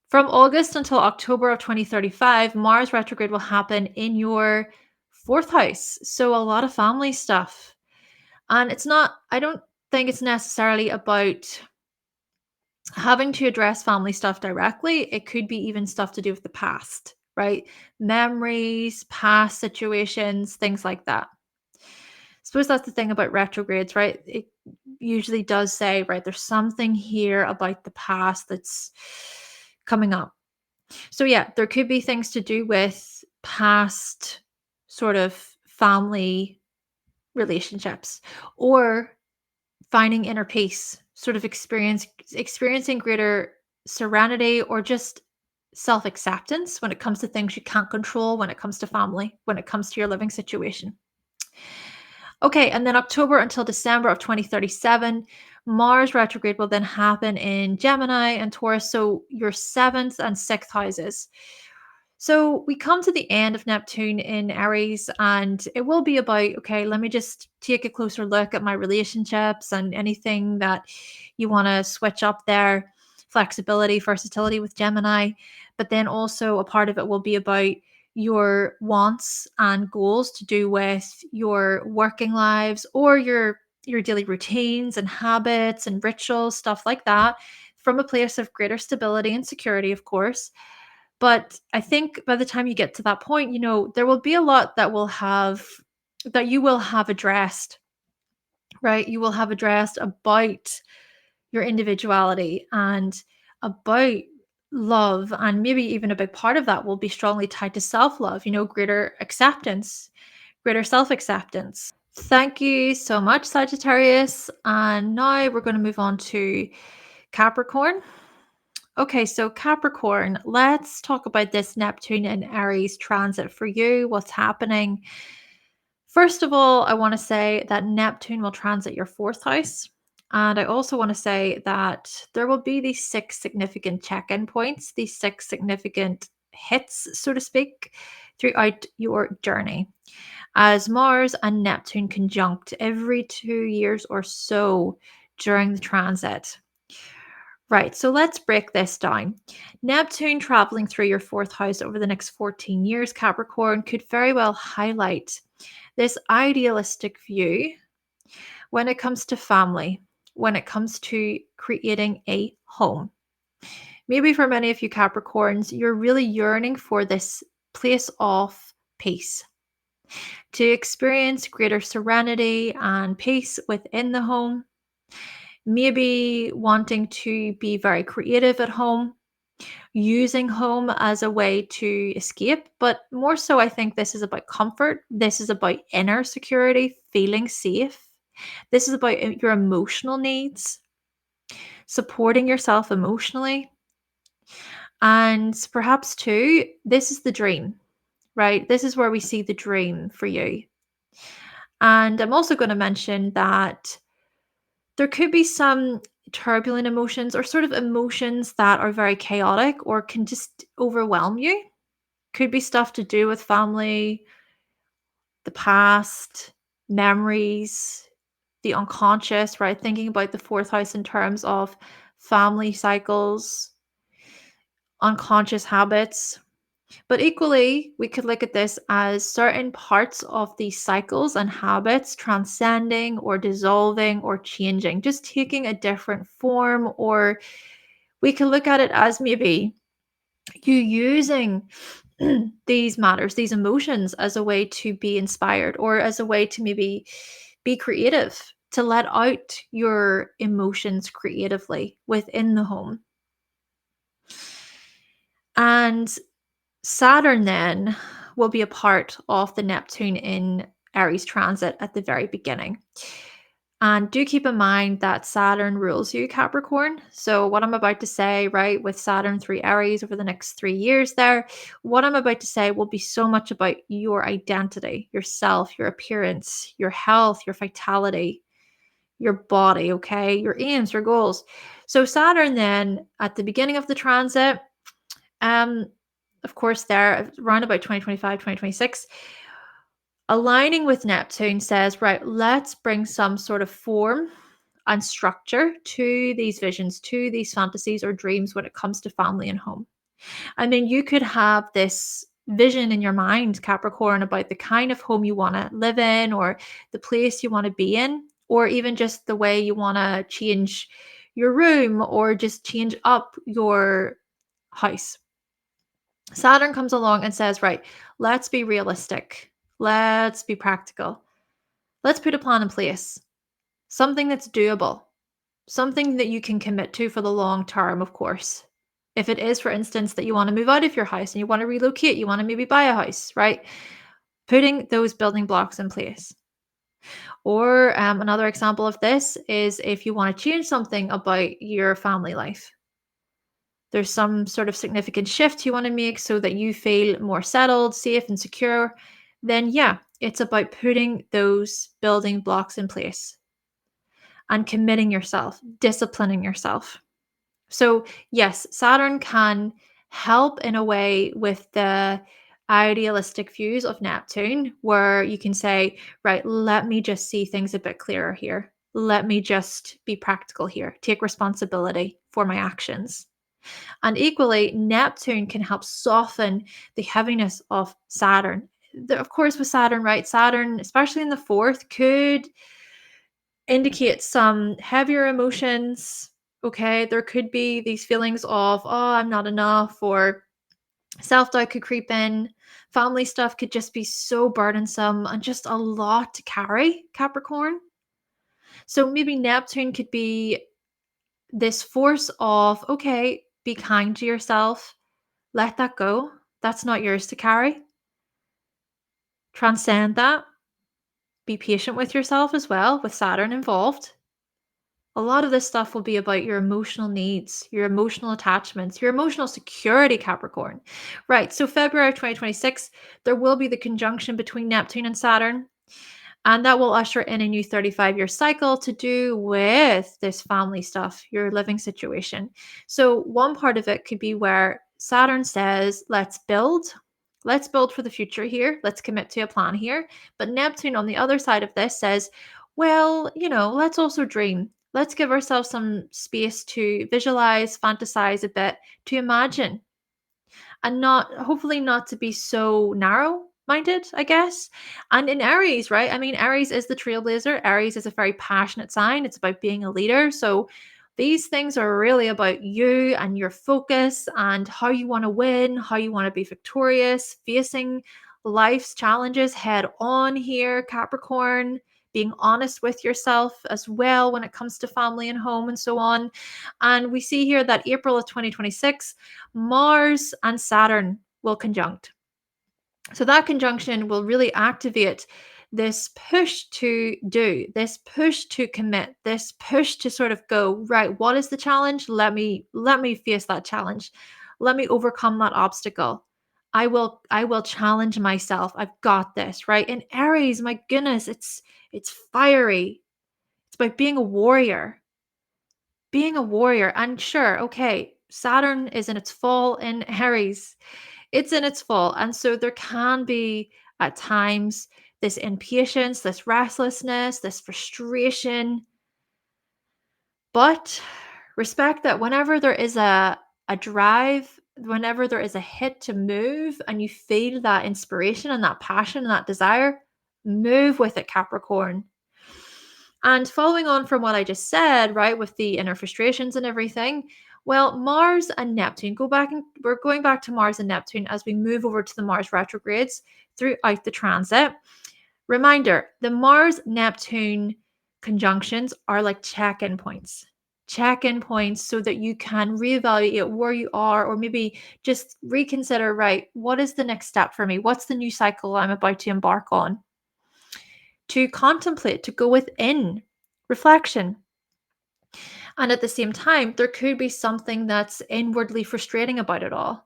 From August until October of 2035, Mars retrograde will happen in your fourth house. So a lot of family stuff. And I don't think it's necessarily about having to address family stuff directly. It could be even stuff to do with the past, right? Memories, past situations, things like that. I suppose that's the thing about retrogrades, right? It usually does say, right, there's something here about the past that's coming up. So yeah, there could be things to do with past sort of family relationships or finding inner peace, sort of experiencing greater serenity or just self-acceptance when it comes to things you can't control, when it comes to family, when it comes to your living situation. Okay, and then October until December of 2037, Mars retrograde will then happen in Gemini and Taurus, so your seventh and sixth houses. So we come to the end of Neptune in Aries, and it will be about, okay, let me just take a closer look at my relationships and anything that you want to switch up there, flexibility, versatility with Gemini. But then also a part of it will be about your wants and goals to do with your working lives or your daily routines and habits and rituals, stuff like that. from a place of greater stability and security, of course. But I think by the time you get to that point, there will be a lot that you will have addressed, right? You will have addressed about your individuality and about love. And maybe even a big part of that will be strongly tied to self love, greater acceptance, greater self acceptance. Thank you so much, Sagittarius. And now we're going to move on to Capricorn. Okay, so Capricorn, let's talk about this Neptune and Aries transit for you. What's happening? First of all, I want to say that Neptune will transit your fourth house. And I also want to say that there will be these 6 significant check in points, these 6 significant hits, so to speak, throughout your journey. As Mars and Neptune conjunct every 2 years or so during the transit. Right, so let's break this down. Neptune traveling through your fourth house over the next 14 years, Capricorn, could very well highlight this idealistic view when it comes to family, when it comes to creating a home. Maybe for many of you Capricorns, you're really yearning for this place of peace, to experience greater serenity and peace within the home. Maybe wanting to be very creative at home, using home as a way to escape. But more so, I think this is about comfort. This is about inner security, feeling safe. This is about your emotional needs, supporting yourself emotionally. And perhaps too, this is the dream, right? This is where we see the dream for you. And I'm also going to mention that there could be some turbulent emotions or sort of emotions that are very chaotic or can just overwhelm you. Could be stuff to do with family, the past, memories, the unconscious, right? Thinking about the fourth house in terms of family cycles, unconscious habits. But equally, we could look at this as certain parts of these cycles and habits transcending or dissolving or changing, just taking a different form. Or we could look at it as maybe you using these matters, these emotions, as a way to be inspired or as a way to maybe be creative, to let out your emotions creatively within the home. And Saturn then will be a part of the Neptune in Aries transit at the very beginning. And do keep in mind that Saturn rules you, Capricorn. So what I'm about to say, right, with Saturn through Aries over the next 3 years there, what I'm about to say will be so much about your identity, yourself, your appearance, your health, your vitality, your body, okay, your aims, your goals. So Saturn then at the beginning of the transit, of course, there around about 2025, 2026, aligning with Neptune says, right, let's bring some sort of form and structure to these visions, to these fantasies or dreams when it comes to family and home. I mean, you could have this vision in your mind, Capricorn, about the kind of home you want to live in or the place you want to be in, or even just the way you want to change your room or just change up your house. Saturn comes along and says, right, let's be realistic. Let's be practical. Let's put a plan in place. Something that's doable. Something that you can commit to for the long term, of course. If it is, for instance, that you want to move out of your house and you want to relocate, you want to maybe buy a house, right? Putting those building blocks in place. Or another example of this is if you want to change something about your family life. There's some sort of significant shift you want to make so that you feel more settled, safe, and secure, then yeah, it's about putting those building blocks in place and committing yourself, disciplining yourself. So, yes, Saturn can help in a way with the idealistic views of Neptune, where you can say, right, let me just see things a bit clearer here. Let me just be practical here, take responsibility for my actions. And equally, Neptune can help soften the heaviness of Saturn. Of course, with Saturn, right? Saturn, especially in the fourth, could indicate some heavier emotions, Okay, there could be these feelings of, oh, I'm not enough, or self doubt could creep in. Family stuff could just be so burdensome and just a lot to carry, Capricorn. So maybe Neptune could be this force of, okay, be kind to yourself, let that go. That's not yours to carry. Transcend that. Be patient with yourself as well, with Saturn involved. A lot of this stuff will be about your emotional needs, your emotional attachments, your emotional security, Capricorn. Right. So, February of 2026, there will be the conjunction between Neptune and Saturn. And that will usher in a new 35-year cycle to do with this family stuff, your living situation. So, one part of it could be where Saturn says, let's build for the future here, let's commit to a plan here. But Neptune on the other side of this says, well, let's also dream. Let's give ourselves some space to visualize, fantasize a bit, to imagine, and not hopefully not to be so narrow minded, I guess. And in Aries, right? I mean, Aries is the trailblazer. Aries is a very passionate sign. It's about being a leader. So these things are really about you and your focus and how you want to win, how you want to be victorious, facing life's challenges head on here, Capricorn, being honest with yourself as well when it comes to family and home and so on. And we see here that April of 2026, Mars and Saturn will conjunct. So that conjunction will really activate this push to do, this push to commit, this push to sort of go, right, what is the challenge? Let me face that challenge. Let me overcome that obstacle. I will challenge myself. I've got this, right? In Aries, my goodness, it's fiery. It's about being a warrior. Being a warrior. And sure, okay, Saturn is in its fall in Aries. It's in its fall. And so there can be at times this impatience, this restlessness, this frustration. But respect that whenever there is a drive, whenever there is a hit to move and you feel that inspiration and that passion and that desire, move with it, Capricorn. And following on from what I just said, right, with the inner frustrations and everything, well, Mars and Neptune we're going back to Mars and Neptune as we move over to the Mars retrogrades throughout the transit. Reminder, the Mars Neptune conjunctions are like check-in points. Check-in points so that you can reevaluate where you are, or maybe just reconsider, right, what is the next step for me? What's the new cycle I'm about to embark on? To contemplate, to go within, reflection. And at the same time, there could be something that's inwardly frustrating about it all.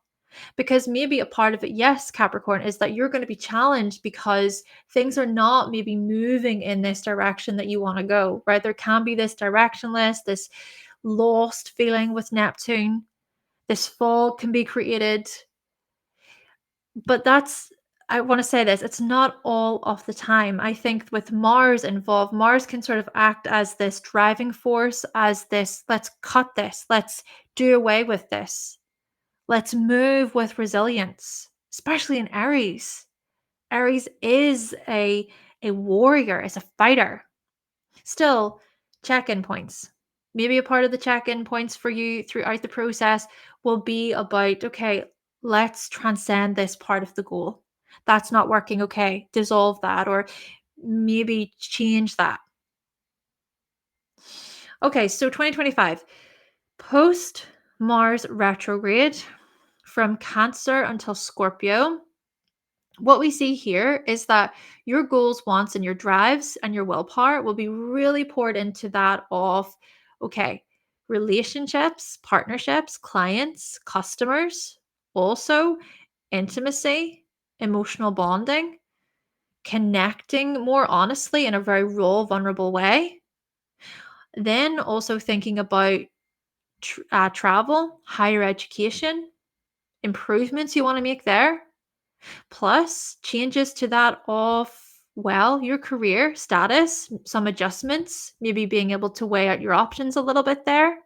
Because maybe a part of it, yes, Capricorn, is that you're going to be challenged because things are not maybe moving in this direction that you want to go, right? There can be this directionless, this lost feeling with Neptune. This fog can be created. But I want to say this, it's not all of the time. I think with Mars involved, Mars can sort of act as this driving force, as this, let's cut this, let's do away with this, let's move with resilience, especially in Aries. Aries is a warrior, is a fighter. Still, check-in points. Maybe a part of the check-in points for you throughout the process will be about, okay, let's transcend this part of the goal. That's not working. Okay, dissolve that, or maybe change that. Okay, so 2025, post Mars retrograde from Cancer until Scorpio. What we see here is that your goals, wants, and your drives and your willpower will be really poured into that of, okay, relationships, partnerships, clients, customers, also intimacy, emotional bonding, connecting more honestly in a very raw, vulnerable way. Then also thinking about travel, higher education, improvements you want to make there. Plus, changes to that of, well, your career status, some adjustments, maybe being able to weigh out your options a little bit there.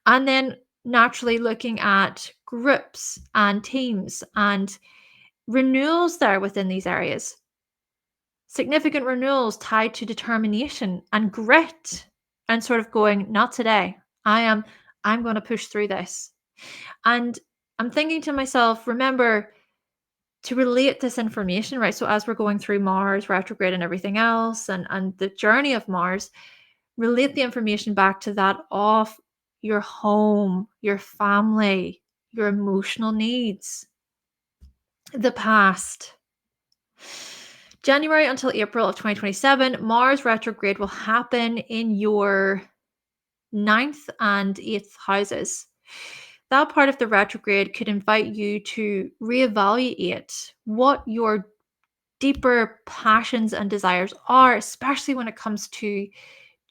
And then naturally looking at groups and teams and renewals there within these areas. Significant renewals tied to determination and grit, and sort of going, not today. I'm going to push through this. And I'm thinking to myself, remember to relate this information, right? So as we're going through Mars retrograde and everything else, and the journey of Mars, relate the information back to that of your home, your family, your emotional needs, the past. January until April of 2027, Mars retrograde will happen in your ninth and eighth houses. That part of the retrograde could invite you to reevaluate what your deeper passions and desires are, especially when it comes to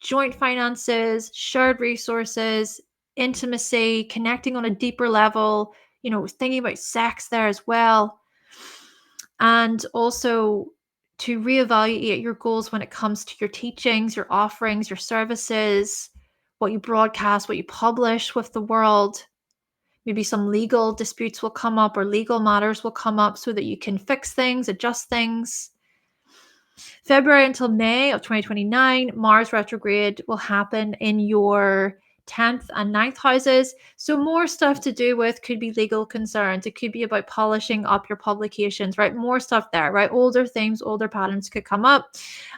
joint finances, shared resources, intimacy, connecting on a deeper level, thinking about sex there as well. And also to reevaluate your goals when it comes to your teachings, your offerings, your services, what you broadcast, what you publish with the world. Maybe some legal disputes will come up or legal matters will come up so that you can fix things, adjust things. February until May of 2029, Mars retrograde will happen in your 10th and ninth houses. So more stuff to do with could be legal concerns. It could be about polishing up your publications, right? More stuff there, right? Older things, older patterns could come up.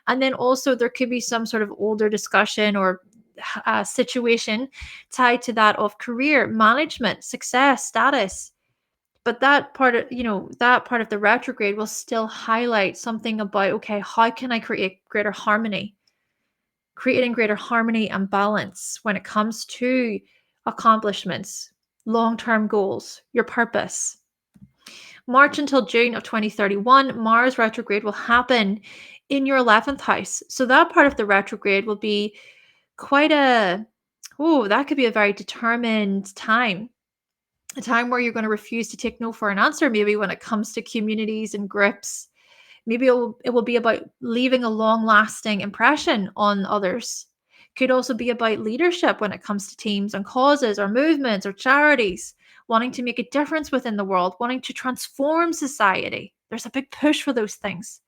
And then also there could be some sort of older discussion or situation tied to that of career, management, success, status. But that part of, the retrograde will still highlight something about, okay, how can I create greater harmony? Creating greater harmony and balance when it comes to accomplishments, long-term goals, your purpose. March until June of 2031, Mars retrograde will happen in your 11th house. So that part of the retrograde will be quite that could be a very determined time. A time where you're going to refuse to take no for an answer, maybe when it comes to communities and groups. Maybe it will be about leaving a long-lasting impression on others. Could also be about leadership when it comes to teams and causes or movements or charities, wanting to make a difference within the world, wanting to transform society. There's a big push for those things.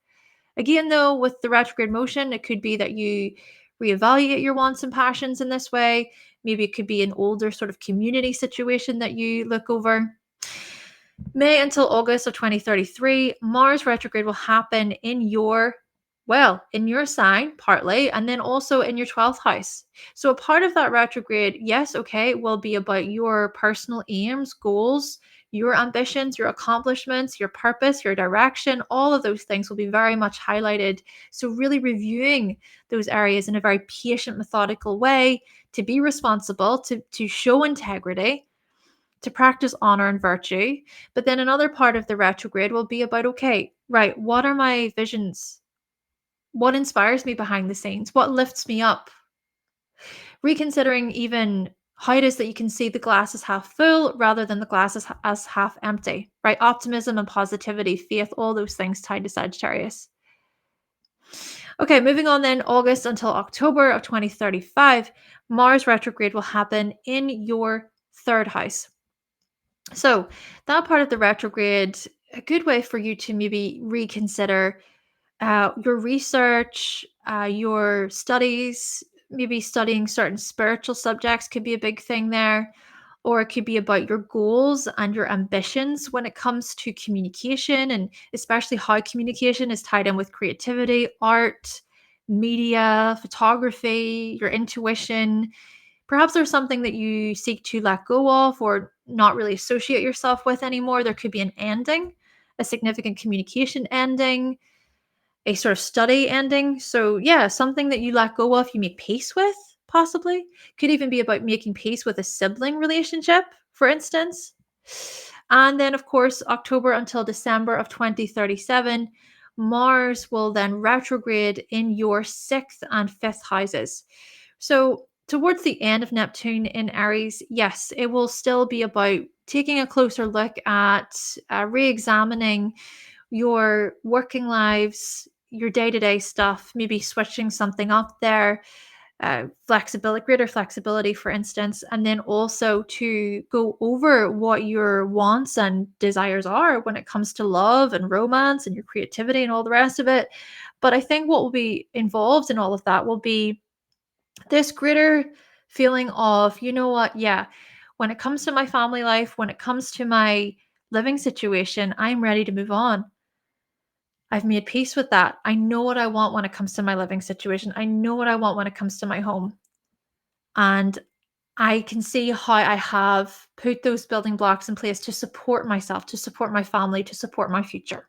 Again, though, with the retrograde motion, it could be that you reevaluate your wants and passions in this way. Maybe it could be an older sort of community situation that you look over. May until August of 2033, Mars retrograde will happen in your sign partly, and then also in your 12th house. So a part of that retrograde, yes, okay, will be about your personal aims, goals, your ambitions, your accomplishments, your purpose, your direction. All of those things will be very much highlighted. So really reviewing those areas in a very patient, methodical way to be responsible, to show integrity, to practice honor and virtue. But then another part of the retrograde will be about, okay, right, what are my visions? What inspires me behind the scenes? What lifts me up? Reconsidering even how it is that you can see the glass as half full rather than the glass as half empty, right? Optimism and positivity, faith, all those things tied to Sagittarius. Okay, moving on then, August until October of 2035, Mars retrograde will happen in your third house. So that part of the retrograde, a good way for you to maybe reconsider your research, your studies, maybe studying certain spiritual subjects could be a big thing there. Or it could be about your goals and your ambitions when it comes to communication, and especially how communication is tied in with creativity, art, media, photography, your intuition. Perhaps there's something that you seek to let go of or not really associate yourself with anymore. There could be an ending, a significant communication ending, a sort of study ending. So, yeah, something that you let go of, you make peace with, possibly. Could even be about making peace with a sibling relationship, for instance. And then, of course, October until December of 2037, Mars will then retrograde in your sixth and fifth houses. So, towards the end of Neptune in Aries, yes, it will still be about taking a closer look at re examining your working lives, your day to day stuff, maybe switching something up there, flexibility, greater flexibility, for instance, and then also to go over what your wants and desires are when it comes to love and romance and your creativity and all the rest of it. But I think what will be involved in all of that will be this greater feeling of, you know what, yeah, when it comes to my family life, when it comes to my living situation, I'm ready to move on. I've made peace with that. I know what I want when it comes to my living situation. I know what I want when it comes to my home. And I can see how I have put those building blocks in place to support myself, to support my family, to support my future.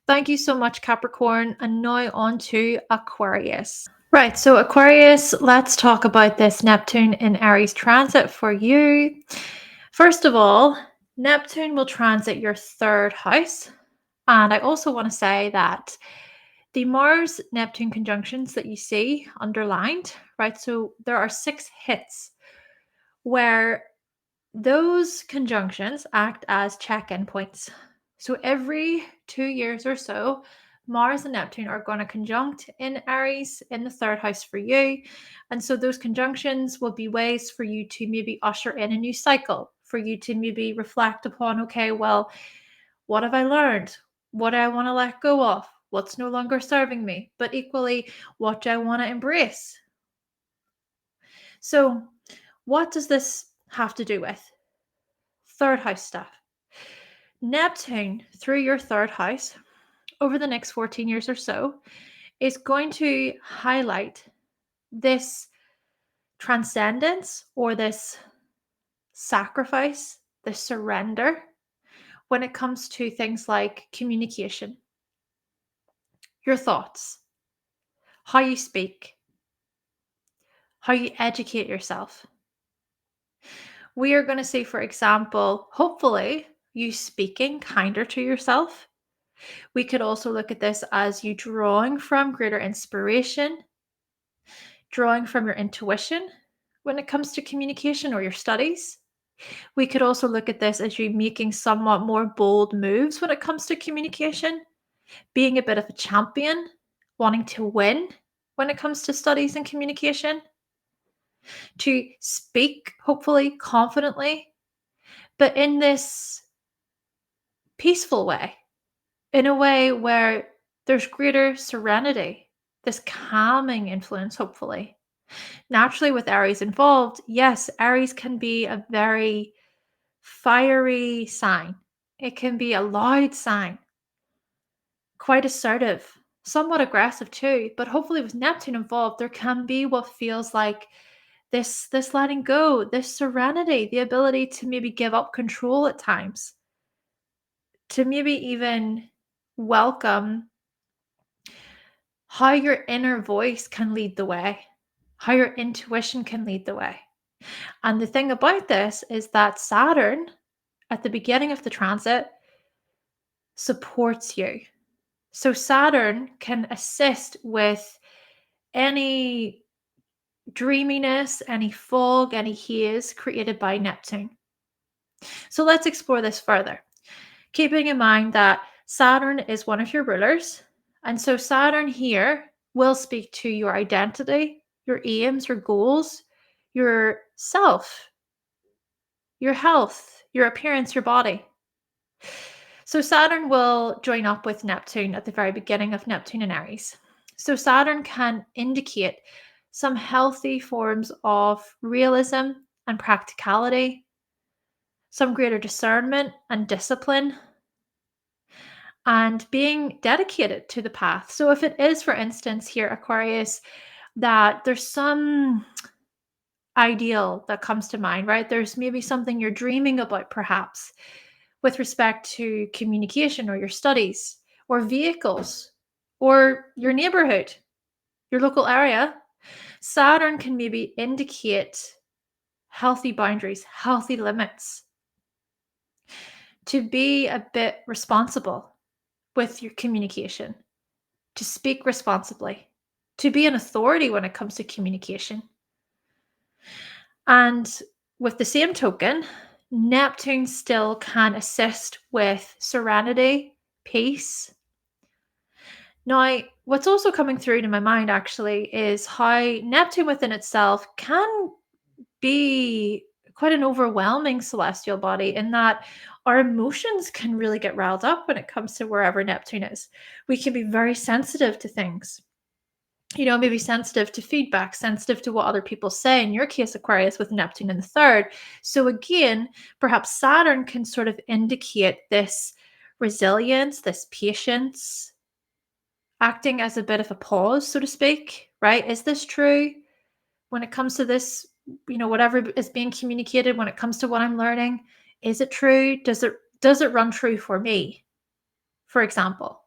Thank you so much, Capricorn. And now on to Aquarius. Right, so Aquarius, let's talk about this Neptune in Aries transit for you. First of all, Neptune will transit your third house. And I also want to say that the Mars Neptune conjunctions that you see underlined, right? So there are 6 hits where those conjunctions act as check-in points. So every 2 years or so, Mars and Neptune are going to conjunct in Aries in the third house for you. And so those conjunctions will be ways for you to maybe usher in a new cycle, for you to maybe reflect upon, okay, well, what have I learned? What do I want to let go of? What's no longer serving me? But equally, what do I want to embrace? So, what does this have to do with? Third house stuff. Neptune, through your third house, over the next 14 years or so, is going to highlight this transcendence or this sacrifice, this surrender when it comes to things like communication, your thoughts, how you speak, how you educate yourself. We are going to see, for example, hopefully, you speaking kinder to yourself. We could also look at this as you drawing from greater inspiration, drawing from your intuition when it comes to communication or your studies. We could also look at this as you making somewhat more bold moves when it comes to communication, being a bit of a champion, wanting to win when it comes to studies and communication, to speak, hopefully, confidently, but in this peaceful way, in a way where there's greater serenity, this calming influence, hopefully. Naturally, with Aries involved, yes, Aries can be a very fiery sign. It can be a loud sign, quite assertive, somewhat aggressive too. But hopefully, with Neptune involved, there can be what feels like this letting go, this serenity, the ability to maybe give up control at times, to maybe even welcome how your inner voice can lead the way, how your intuition can lead the way. And the thing about this is that Saturn, at the beginning of the transit, supports you. So Saturn can assist with any dreaminess, any fog, any haze created by Neptune. So let's explore this further, keeping in mind that Saturn is one of your rulers. And so Saturn here will speak to your identity, your aims, your goals, your self, your health, your appearance, your body. So Saturn will join up with Neptune at the very beginning of Neptune and Aries. So Saturn can indicate some healthy forms of realism and practicality, some greater discernment and discipline, and being dedicated to the path. So if it is, for instance, here, Aquarius, that there's some ideal that comes to mind, right? There's maybe something you're dreaming about, perhaps, with respect to communication or your studies or vehicles or your neighborhood, your local area. Saturn can maybe indicate healthy boundaries, healthy limits, to be a bit responsible with your communication, to speak responsibly, to be an authority when it comes to communication. And with the same token, Neptune still can assist with serenity, peace. Now, what's also coming through to my mind actually is how Neptune within itself can be quite an overwhelming celestial body, in that our emotions can really get riled up when it comes to wherever Neptune is. We can be very sensitive to things. maybe sensitive to feedback, sensitive to what other people say. In your case, Aquarius with Neptune in the third. So again, perhaps Saturn can sort of indicate this resilience, this patience, acting as a bit of a pause, so to speak, right? Is this true when it comes to this, whatever is being communicated, when it comes to what I'm learning? Is it true? Does it run true for me, for example?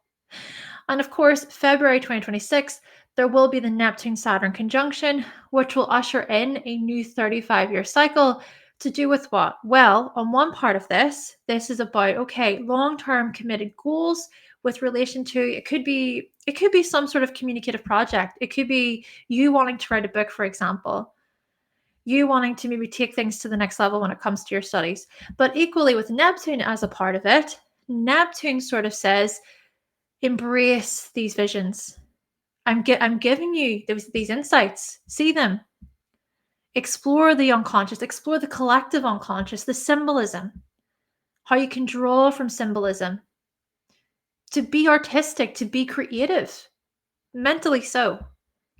And of course, February 2026, there will be the Neptune-Saturn conjunction, which will usher in a new 35-year cycle to do with what? Well, on one part of this is about, okay, long-term committed goals with relation to, it could be some sort of communicative project. It could be you wanting to write a book, for example, you wanting to maybe take things to the next level when it comes to your studies. But equally with Neptune as a part of it, Neptune sort of says, embrace these visions. I'm giving you these insights. See them. Explore the unconscious, explore the collective unconscious, the symbolism, how you can draw from symbolism to be artistic, to be creative, mentally so,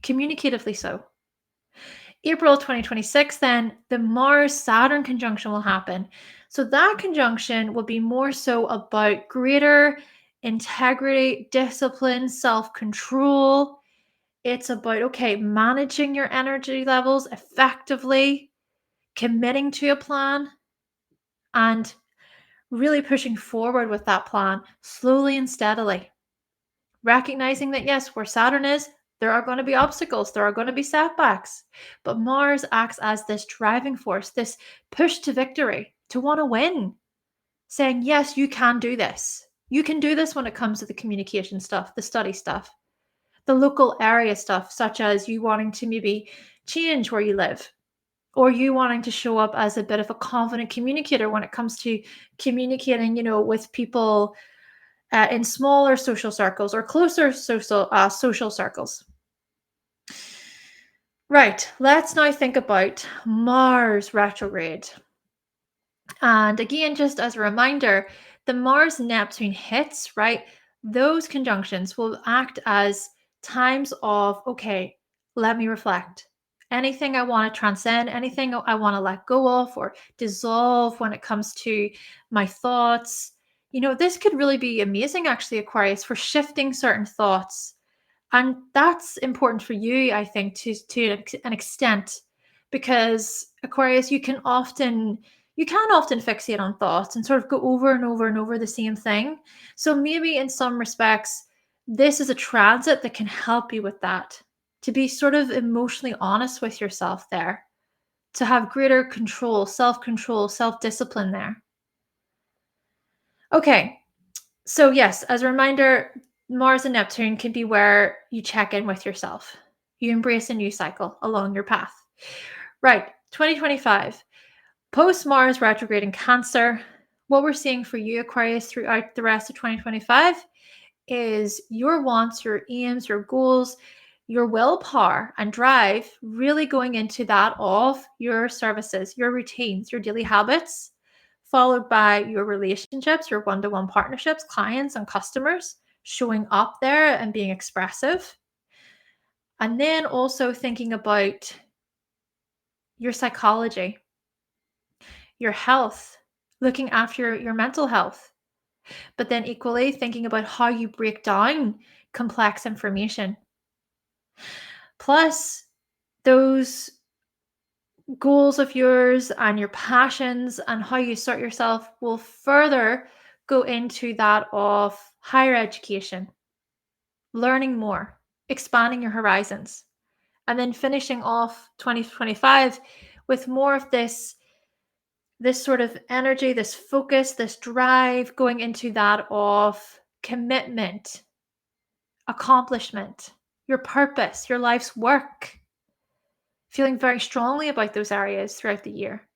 communicatively so. April 2026, then the Mars-Saturn conjunction will happen. So that conjunction will be more so about greater integrity, discipline, self-control. It's about, okay, managing your energy levels effectively, committing to a plan, and really pushing forward with that plan slowly and steadily. Recognizing that, yes, where Saturn is, there are going to be obstacles, there are going to be setbacks. But Mars acts as this driving force, this push to victory, to want to win, saying, yes, you can do this. You can do this when it comes to the communication stuff, the study stuff, the local area stuff, such as you wanting to maybe change where you live, or you wanting to show up as a bit of a confident communicator when it comes to communicating, with people in smaller social circles or closer social circles. Right, let's now think about Mars retrograde. And again, just as a reminder, the Mars-Neptune hits, right? Those conjunctions will act as times of, okay, let me reflect. Anything I want to transcend, anything I want to let go of or dissolve when it comes to my thoughts. This could really be amazing, actually, Aquarius, for shifting certain thoughts. And that's important for you, I think, to an extent, because Aquarius, you can often fixate on thoughts and sort of go over and over and over the same thing. So maybe in some respects, this is a transit that can help you with that, to be sort of emotionally honest with yourself there, to have greater control, self-control, self-discipline there. Okay, so yes, as a reminder, Mars and Neptune can be where you check in with yourself. You embrace a new cycle along your path. Right, 2025. Post-Mars retrograde in Cancer, what we're seeing for you, Aquarius, throughout the rest of 2025 is your wants, your aims, your goals, your willpower and drive really going into that of your services, your routines, your daily habits, followed by your relationships, your one-to-one partnerships, clients and customers, showing up there and being expressive. And then also thinking about your psychology, your health, looking after your mental health, but then equally thinking about how you break down complex information. Plus, those goals of yours and your passions and how you sort yourself will further go into that of higher education, learning more, expanding your horizons, and then finishing off 2025 with more of this sort of energy, this focus, this drive going into that of commitment, accomplishment, your purpose, your life's work, feeling very strongly about those areas throughout the year.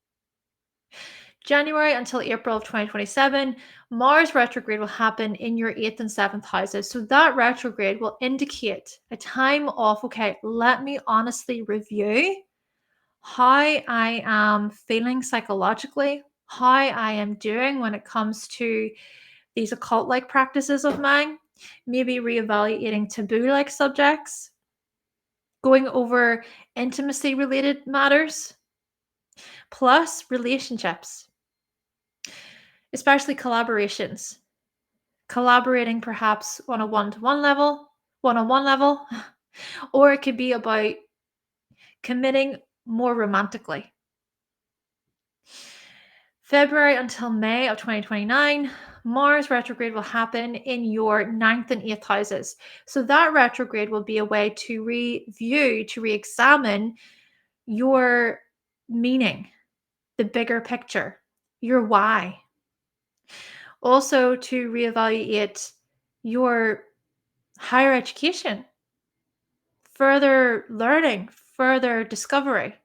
January until April of 2027, Mars retrograde will happen in your 8th and 7th houses. So that retrograde will indicate a time of, okay, let me honestly review how I am feeling psychologically, how I am doing when it comes to these occult-like practices of mine, maybe reevaluating taboo-like subjects, going over intimacy related matters, plus relationships, especially collaborations. Collaborating perhaps on a one-on-one level, or it could be about committing more romantically. February until May of 2029, Mars retrograde will happen in your ninth and eighth houses. So that retrograde will be a way to review, to re-examine your meaning, the bigger picture, your why. Also to reevaluate your higher education, further learning, further discovery.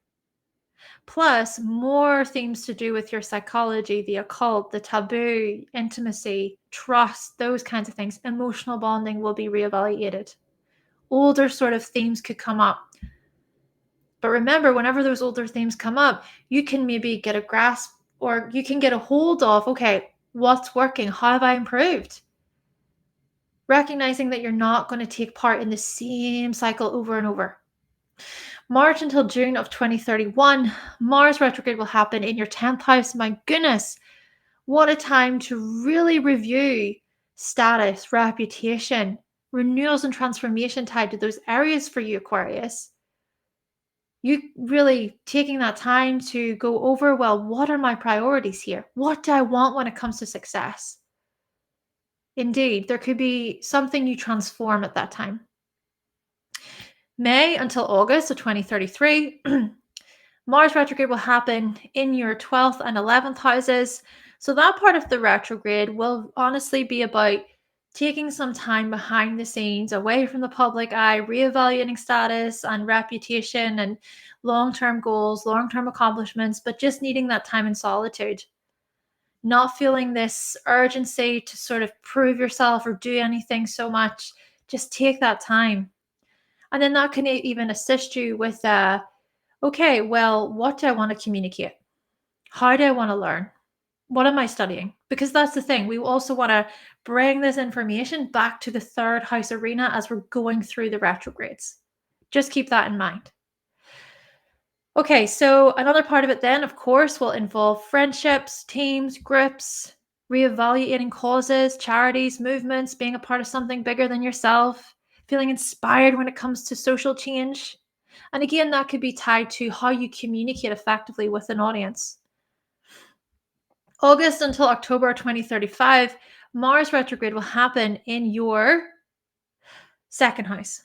Plus, more themes to do with your psychology, the occult, the taboo, intimacy, trust, those kinds of things. Emotional bonding will be reevaluated. Older sort of themes could come up. But remember, whenever those older themes come up, you can maybe get a grasp or you can get a hold of, okay, what's working? How have I improved? Recognizing that you're not going to take part in the same cycle over and over. March until June of 2031, Mars retrograde will happen in your 10th house. My goodness, what a time to really review status, reputation, renewals and transformation tied to those areas for you, Aquarius. You really taking that time to go over, well, what are my priorities here? What do I want when it comes to success? Indeed, there could be something you transform at that time. May until August of 2033, Mars retrograde will happen in your 12th and 11th houses. So that part of the retrograde will honestly be about taking some time behind the scenes, away from the public eye, reevaluating status and reputation and long-term goals, long-term accomplishments, but just needing that time in solitude. Not feeling this urgency to sort of prove yourself or do anything so much. Just take that time. And then that can even assist you with okay, well, what do I want to communicate? How do I want to learn? What am I studying? Because that's the thing. We also want to bring this information back to the third house arena as we're going through the retrogrades. Just keep that in mind. Okay, so another part of it then, of course, will involve friendships, teams, groups, reevaluating causes, charities, movements, being a part of something bigger than yourself, feeling inspired when it comes to social change. And again, that could be tied to how you communicate effectively with an audience. August until October 2035, Mars retrograde will happen in your second house.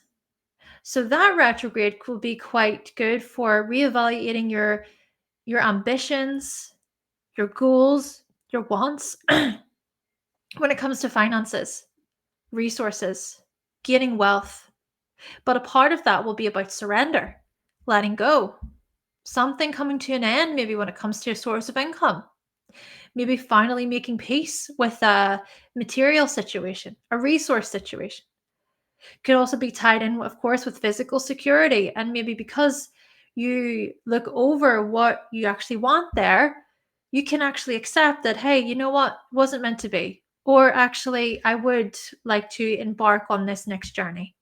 So that retrograde will be quite good for reevaluating your ambitions, your goals, your wants when it comes to finances, resources, gaining wealth. But a part of that will be about surrender, letting go, something coming to an end, maybe when it comes to a source of income. Maybe finally making peace with a material situation, a resource situation. Could also be tied in, of course, with physical security. And maybe because you look over what you actually want there, you can actually accept that, hey, you know what, wasn't meant to be. Or actually, I would like to embark on this next journey.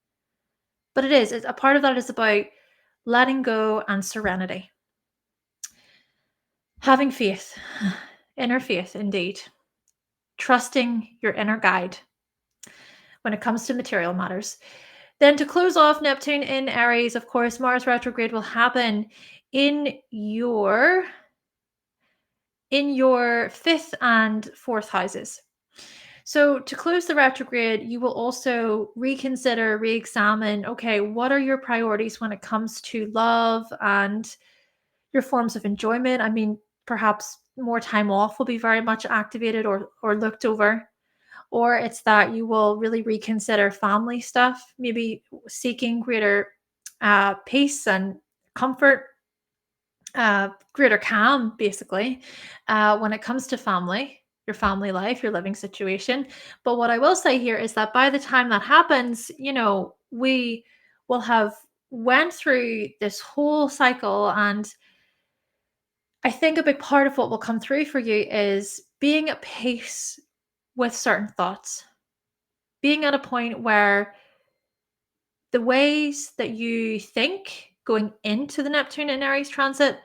But it's a part of that is about letting go and serenity. Having faith, inner faith, indeed. Trusting your inner guide when it comes to material matters. Then to close off Neptune in Aries, of course, Mars retrograde will happen in your fifth and fourth houses. So to close the retrograde, you will also reconsider, re-examine, okay, what are your priorities when it comes to love and your forms of enjoyment? I mean, perhaps more time off will be very much activated or looked over. Or it's that you will really reconsider family stuff, maybe seeking greater peace and comfort, greater calm, basically, when it comes to family, your family life, your living situation. But what I will say here is that by the time that happens, we will have went through this whole cycle. And I think a big part of what will come through for you is being at peace with certain thoughts, being at a point where The ways that you think going into the Neptune and Aries transit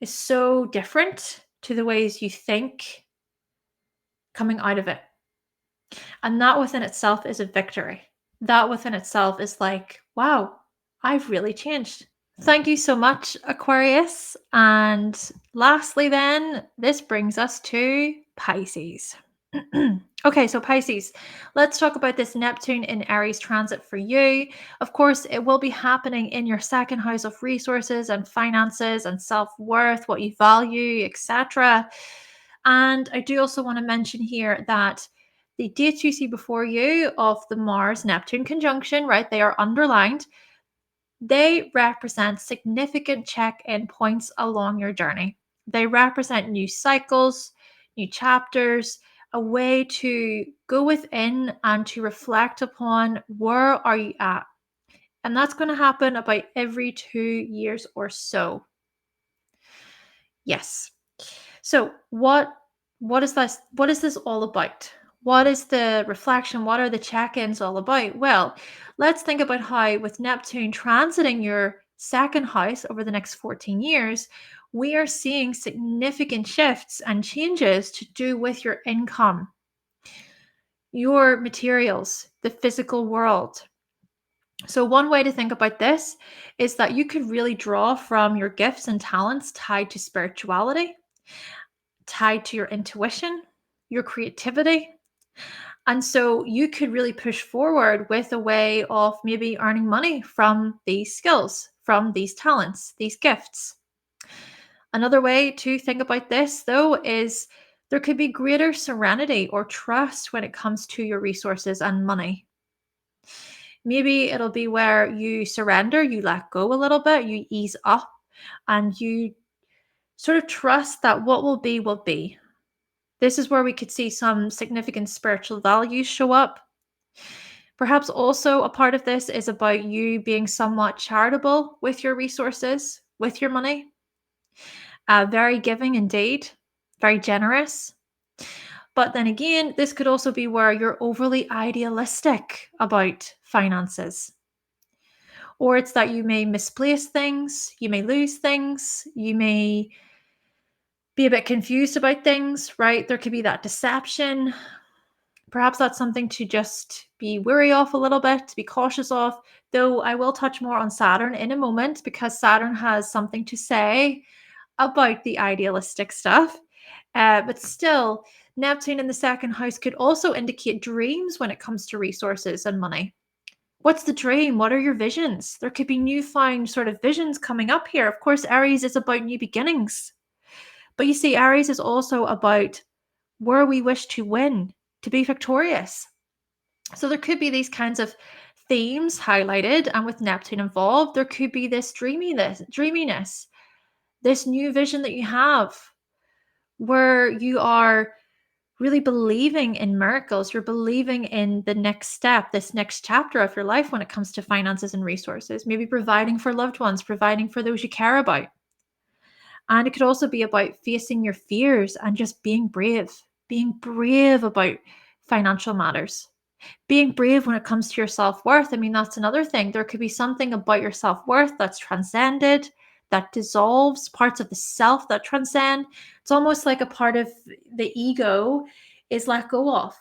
is so different to the ways you think coming out of it. And that within itself is a victory. That within itself is like, wow, I've really changed. Thank you so much, Aquarius. And lastly, then, this brings us to Pisces. Okay, so Pisces, let's talk about this Neptune in Aries transit for you. Of course, it will be happening in your second house of resources and finances and self-worth, what you value, etc. And I do also want to mention here that the dates you see before you of the Mars Neptune conjunction, right, they are underlined. They represent significant check-in points along your journey. They represent new cycles, new chapters, a way to go within and to reflect upon where are you at. And that's going to happen about every 2 years or so. Yes. So what is this? What is this all about? What is the reflection? What are the check-ins all about? Well, let's think about how with Neptune transiting your second house over the next 14 years, we are seeing significant shifts and changes to do with your income, your materials, the physical world. So, one way to think about this is that you could really draw from your gifts and talents tied to spirituality, tied to your intuition, your creativity. And so you could really push forward with a way of maybe earning money from these skills, from these talents, these gifts. Another way to think about this, though, is there could be greater serenity or trust when it comes to your resources and money. Maybe it'll be where you surrender, you let go a little bit, you ease up, and you sort of trust that what will be will be. This is where we could see some significant spiritual values show up. Perhaps also a part of this is about you being somewhat charitable with your resources, with your money. Very giving indeed, very generous. But then again, this could also be where you're overly idealistic about finances. Or it's that you may misplace things, you may lose things, you may be a bit confused about things, right? There could be that deception. Perhaps that's something to just be wary of a little bit, to be cautious of. Though I will touch more on Saturn in a moment because Saturn has something to say about the idealistic stuff. But still, Neptune in the second house could also indicate dreams when it comes to resources and money. What's the dream? What are your visions? There could be newfound sort of visions coming up here. Of course, Aries is about new beginnings. But you see, Aries is also about where we wish to win, to be victorious. So there could be these kinds of themes highlighted, and with Neptune involved, there could be this dreaminess, this new vision that you have where you are really believing in miracles. You're believing in the next step, this next chapter of your life when it comes to finances and resources, maybe providing for loved ones, providing for those you care about. And it could also be about facing your fears and just being brave about financial matters. Being brave when it comes to your self-worth. I mean, that's another thing. There could be something about your self-worth that's transcended, that dissolves, parts of the self that transcend. It's almost like a part of the ego is let go of,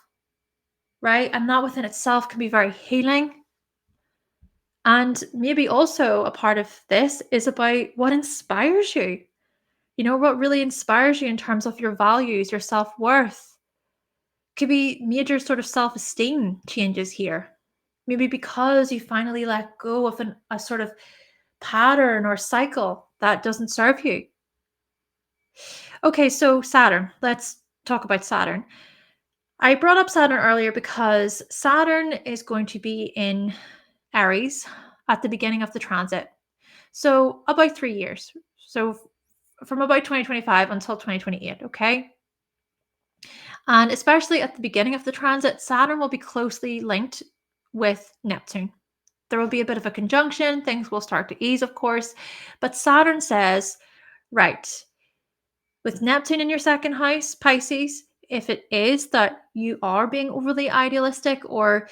right? And that within itself can be very healing. And maybe also a part of this is about what inspires you. You know, what really inspires you in terms of your values, your self-worth. Could be major sort of self-esteem changes here. Maybe because you finally let go of a sort of pattern or cycle that doesn't serve you. Okay, so Saturn. Let's talk about Saturn. I brought up Saturn earlier because Saturn is going to be in Aries at the beginning of the transit. So about 3 years. So from about 2025 until 2028, okay? And especially at the beginning of the transit, Saturn will be closely linked with Neptune. There will be a bit of a conjunction, things will start to ease, of course. But Saturn says, right, with Neptune in your second house, Pisces, if it is that you are being overly idealistic or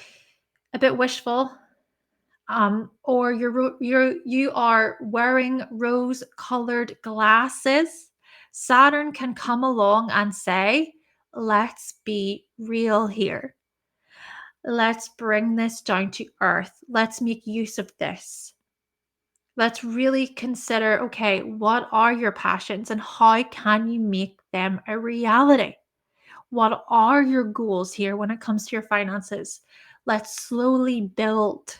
a bit wishful, or you are wearing rose-colored glasses, Saturn can come along and say, let's be real here. Let's bring this down to earth. Let's make use of this. Let's really consider, okay, what are your passions and how can you make them a reality? What are your goals here when it comes to your finances? Let's slowly build.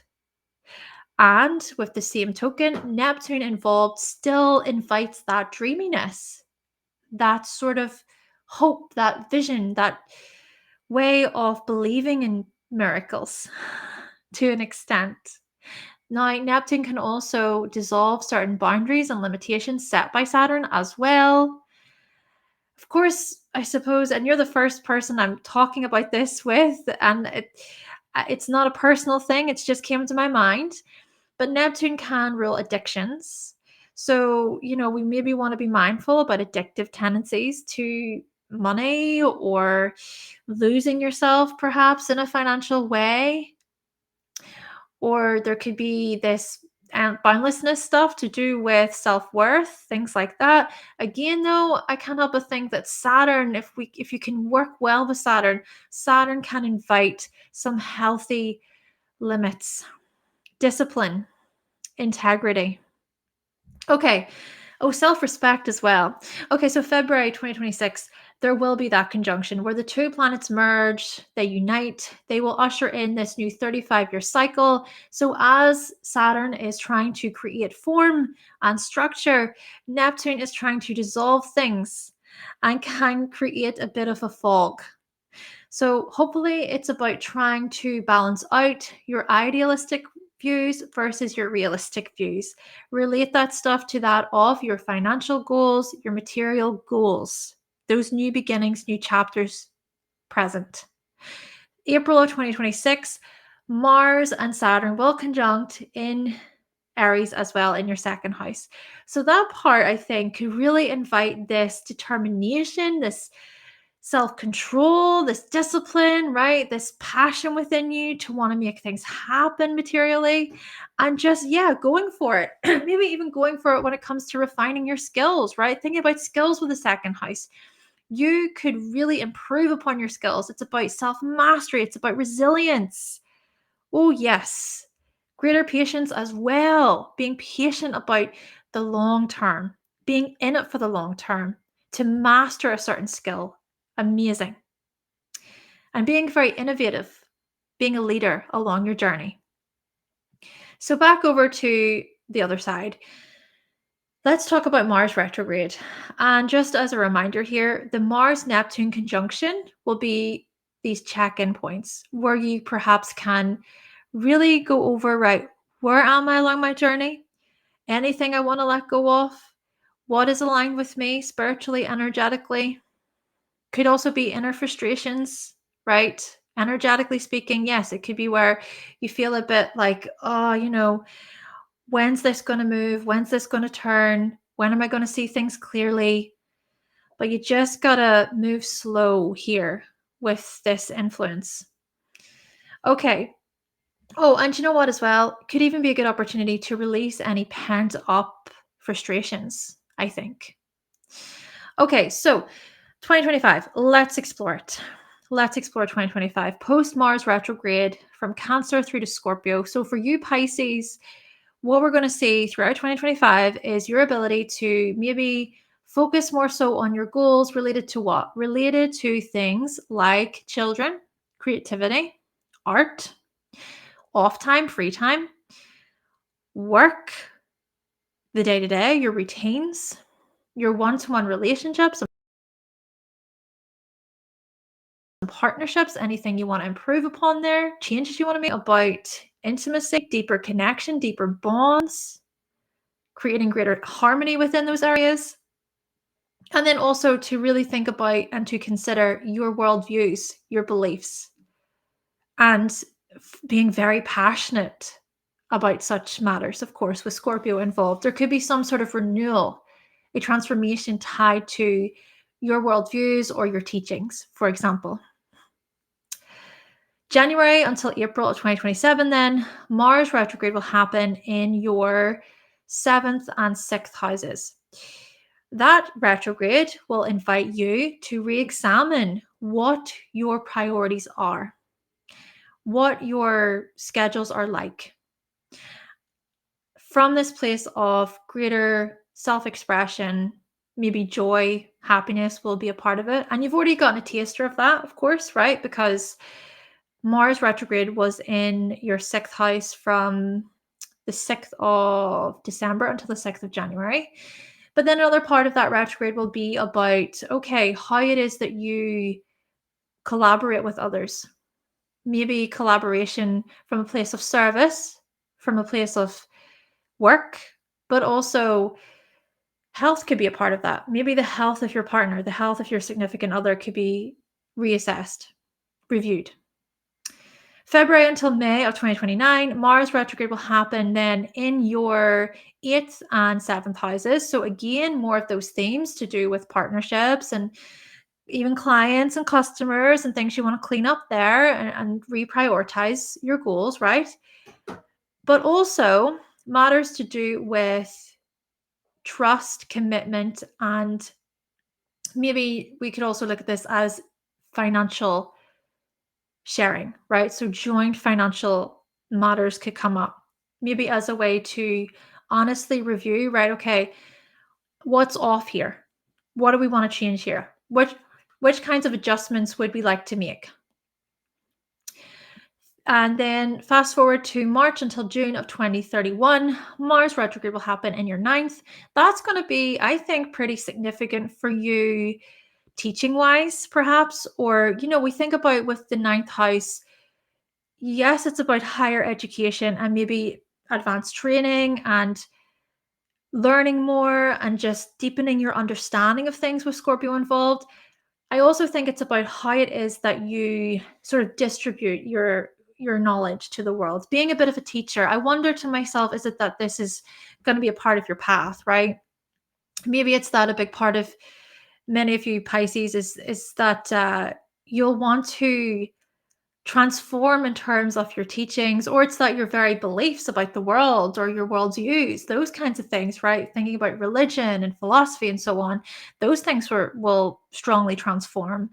And with the same token, Neptune involved still invites that dreaminess, that sort of hope, that vision, that way of believing in miracles to an extent. Now, Neptune can also dissolve certain boundaries and limitations set by Saturn as well. Of course, I suppose, and you're the first person I'm talking about this with, and it's not a personal thing, it's just came to my mind. But Neptune can rule addictions. So, we maybe want to be mindful about addictive tendencies to money or losing yourself perhaps in a financial way. Or there could be this boundlessness stuff to do with self-worth, things like that. Again, though, I can't help but think that Saturn, if you can work well with Saturn, Saturn can invite some healthy limits, discipline, integrity. Okay. Oh, self-respect as well. Okay, so February 2026, there will be that conjunction where the two planets merge, they unite, they will usher in this new 35-year cycle. So as Saturn is trying to create form and structure, Neptune is trying to dissolve things and can create a bit of a fog. So hopefully it's about trying to balance out your idealistic views versus your realistic views. Relate that stuff to that of your financial goals, your material goals, those new beginnings, new chapters present. April of 2026, Mars and Saturn will conjunct in Aries as well in your second house. So that part, I think, could really invite this determination, this self-control, this discipline, right? This passion within you to want to make things happen materially and just, going for it. Maybe even going for it when it comes to refining your skills, right? Thinking about skills with the second house. You could really improve upon your skills. It's about self-mastery. It's about resilience. Oh, yes. Greater patience as well. Being patient about the long term, being in it for the long term to master a certain skill. Amazing. And being very innovative, being a leader along your journey. So back over to the other side. Let's talk about Mars retrograde. And just as a reminder here, the Mars-Neptune conjunction will be these check-in points where you perhaps can really go over, right, where am I along my journey? Anything I want to let go of? What is aligned with me spiritually, energetically? Could also be inner frustrations, right? Energetically speaking, yes, it could be where you feel a bit like, oh, when's this going to move? When's this going to turn? When am I going to see things clearly? But you just got to move slow here with this influence. Okay. Oh, and you know what as well? Could even be a good opportunity to release any pent up frustrations, I think. Okay, so 2025, let's explore it. Let's explore 2025. Post Mars retrograde from Cancer through to Scorpio. So for you Pisces, what we're going to see throughout 2025 is your ability to maybe focus more so on your goals related to what? Related to things like children, creativity, art, off time, free time, work, the day-to-day, your routines, your one-to-one relationships, partnerships, anything you want to improve upon there, changes you want to make about intimacy, deeper connection, deeper bonds, creating greater harmony within those areas. And then also to really think about and to consider your worldviews, your beliefs, and being very passionate about such matters, of course, with Scorpio involved. There could be some sort of renewal, a transformation tied to your worldviews or your teachings, for example. January until April of 2027, then Mars retrograde will happen in your 7th and 6th houses. That retrograde will invite you to re-examine what your priorities are, what your schedules are like. From this place of greater self-expression, maybe joy, happiness will be a part of it. And you've already gotten a taster of that, of course, right? Because Mars retrograde was in your 6th house from the 6th of December until the 6th of January. But then another part of that retrograde will be about, okay, how it is that you collaborate with others. Maybe collaboration from a place of service, from a place of work, but also health could be a part of that. Maybe the health of your partner, the health of your significant other could be reassessed, reviewed. February until May of 2029, Mars retrograde will happen then in your 8th and 7th houses. So again, more of those themes to do with partnerships and even clients and customers and things you want to clean up there and reprioritize your goals, right? But also matters to do with trust, commitment, and maybe we could also look at this as financial sharing, right? So joint financial matters could come up, maybe as a way to honestly review, right? Okay, what's off here? What do we want to change here? Which kinds of adjustments would we like to make? And then fast forward to March until June of 2031, Mars retrograde will happen in your 9th. That's going to be, I think, pretty significant for you teaching wise, perhaps. Or, we think about with the 9th house, yes, it's about higher education and maybe advanced training and learning more and just deepening your understanding of things with Scorpio involved. I also think it's about how it is that you sort of distribute your knowledge to the world. Being a bit of a teacher, I wonder to myself, is it that this is going to be a part of your path, right? Maybe it's that a big part of many of you Pisces is that you'll want to transform in terms of your teachings, or it's that your very beliefs about the world or your world's views, those kinds of things, right? Thinking about religion and philosophy and so on, those things will strongly transform.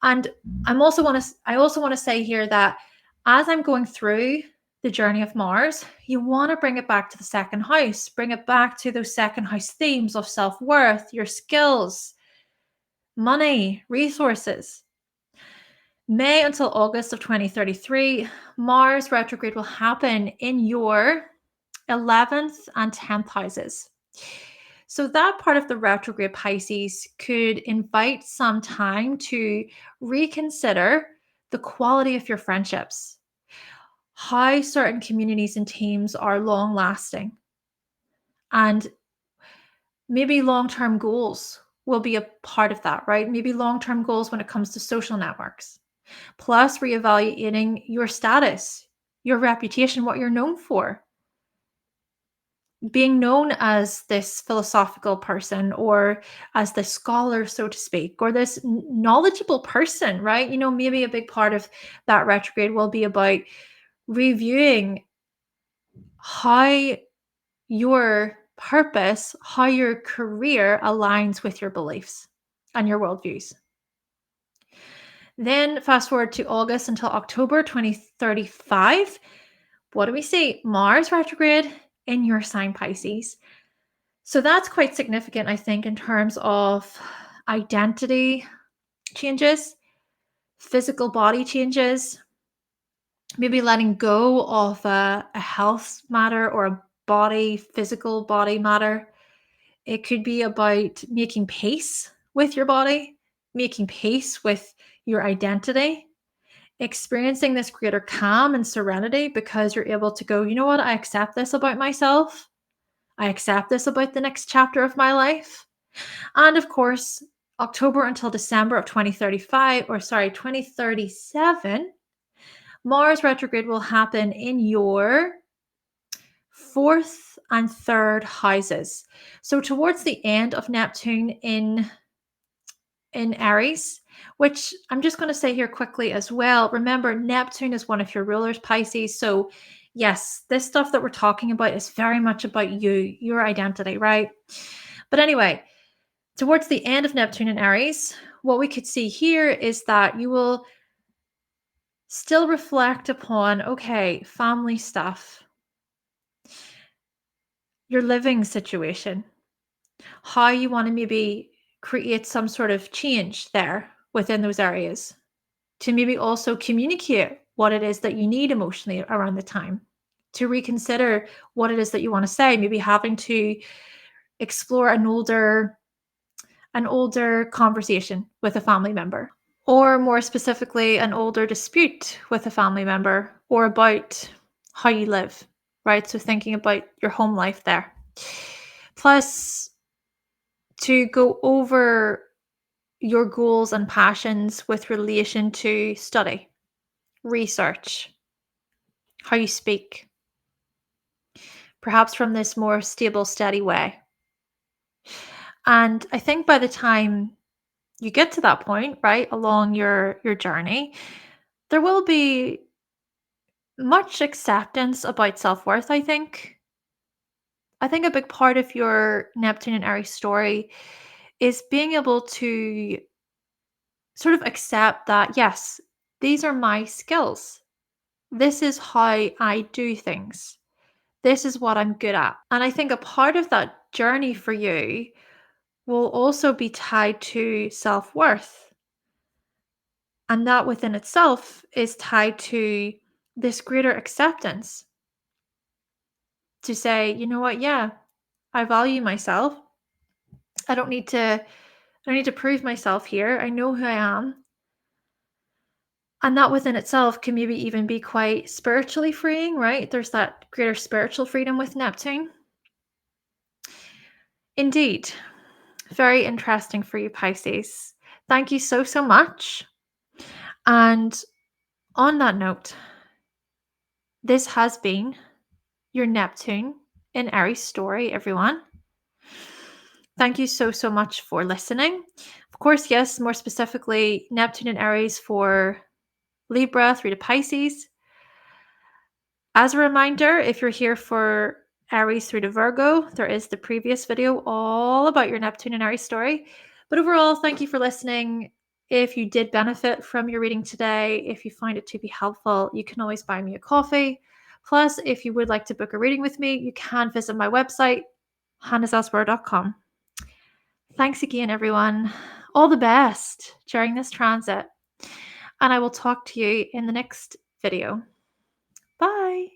And I also want to say here that as I'm going through the journey of Mars, you want to bring it back to the 2nd house, bring it back to those 2nd house themes of self-worth, your skills, money, resources. May until August of 2033, Mars retrograde will happen in your 11th and 10th houses. So that part of the retrograde Pisces could invite some time to reconsider the quality of your friendships, how certain communities and teams are long lasting, and maybe long-term goals will be a part of that, right? Maybe long-term goals when it comes to social networks. Plus, reevaluating your status, your reputation, what you're known for. Being known as this philosophical person or as the scholar, so to speak, or this knowledgeable person, right? Maybe a big part of that retrograde will be about reviewing how your purpose, how your career aligns with your beliefs and your worldviews. Then fast forward to August until October 2035. What do we see? Mars retrograde in your sign Pisces. So that's quite significant, I think, in terms of identity changes, physical body changes, maybe letting go of a health matter or a physical body matter. It could be about making peace with your body, making peace with your identity, experiencing this greater calm and serenity because you're able to go, you know what, I accept this about myself. I accept this about the next chapter of my life. And of course, October until December of 2037, Mars retrograde will happen in your 4th and 3rd houses. So towards the end of Neptune in in Aries, which I'm just going to say here quickly as well. Remember, Neptune is one of your rulers, Pisces. So, yes, this stuff that we're talking about is very much about you, your identity, right? But anyway, towards the end of Neptune and Aries, what we could see here is that you will still reflect upon, okay, family stuff, your living situation, how you want to maybe create some sort of change there within those areas, to maybe also communicate what it is that you need emotionally around the time, to reconsider what it is that you want to say, maybe having to explore an older conversation with a family member, or more specifically, an older dispute with a family member, or about how you live, right? So thinking about your home life there. Plus, to go over your goals and passions with relation to study, research, how you speak, perhaps from this more stable, steady way. And I think by the time you get to that point, right, along your journey, there will be much acceptance about self-worth, I think. I think a big part of your Neptune and Aries story is being able to sort of accept that, yes, these are my skills. This is how I do things. This is what I'm good at. And I think a part of that journey for you will also be tied to self worth. And that within itself is tied to this greater acceptance to say, you know what, yeah, I value myself. I don't need to prove myself here. I know who I am. And that within itself can maybe even be quite spiritually freeing, right? There's that greater spiritual freedom with Neptune. Indeed. Very interesting for you, Pisces. Thank you so, so much. And on that note, this has been your Neptune in Aries story, everyone. Thank you so, so much for listening. Of course, yes, more specifically, Neptune in Aries for Libra through to Pisces. As a reminder, if you're here for Aries through to Virgo, there is the previous video all about your Neptune and Aries story. But overall, thank you for listening. If you did benefit from your reading today, if you find it to be helpful, you can always buy me a coffee. Plus, if you would like to book a reading with me, you can visit my website, hannahselsewhere.com. Thanks again, everyone. All the best during this transit. And I will talk to you in the next video. Bye.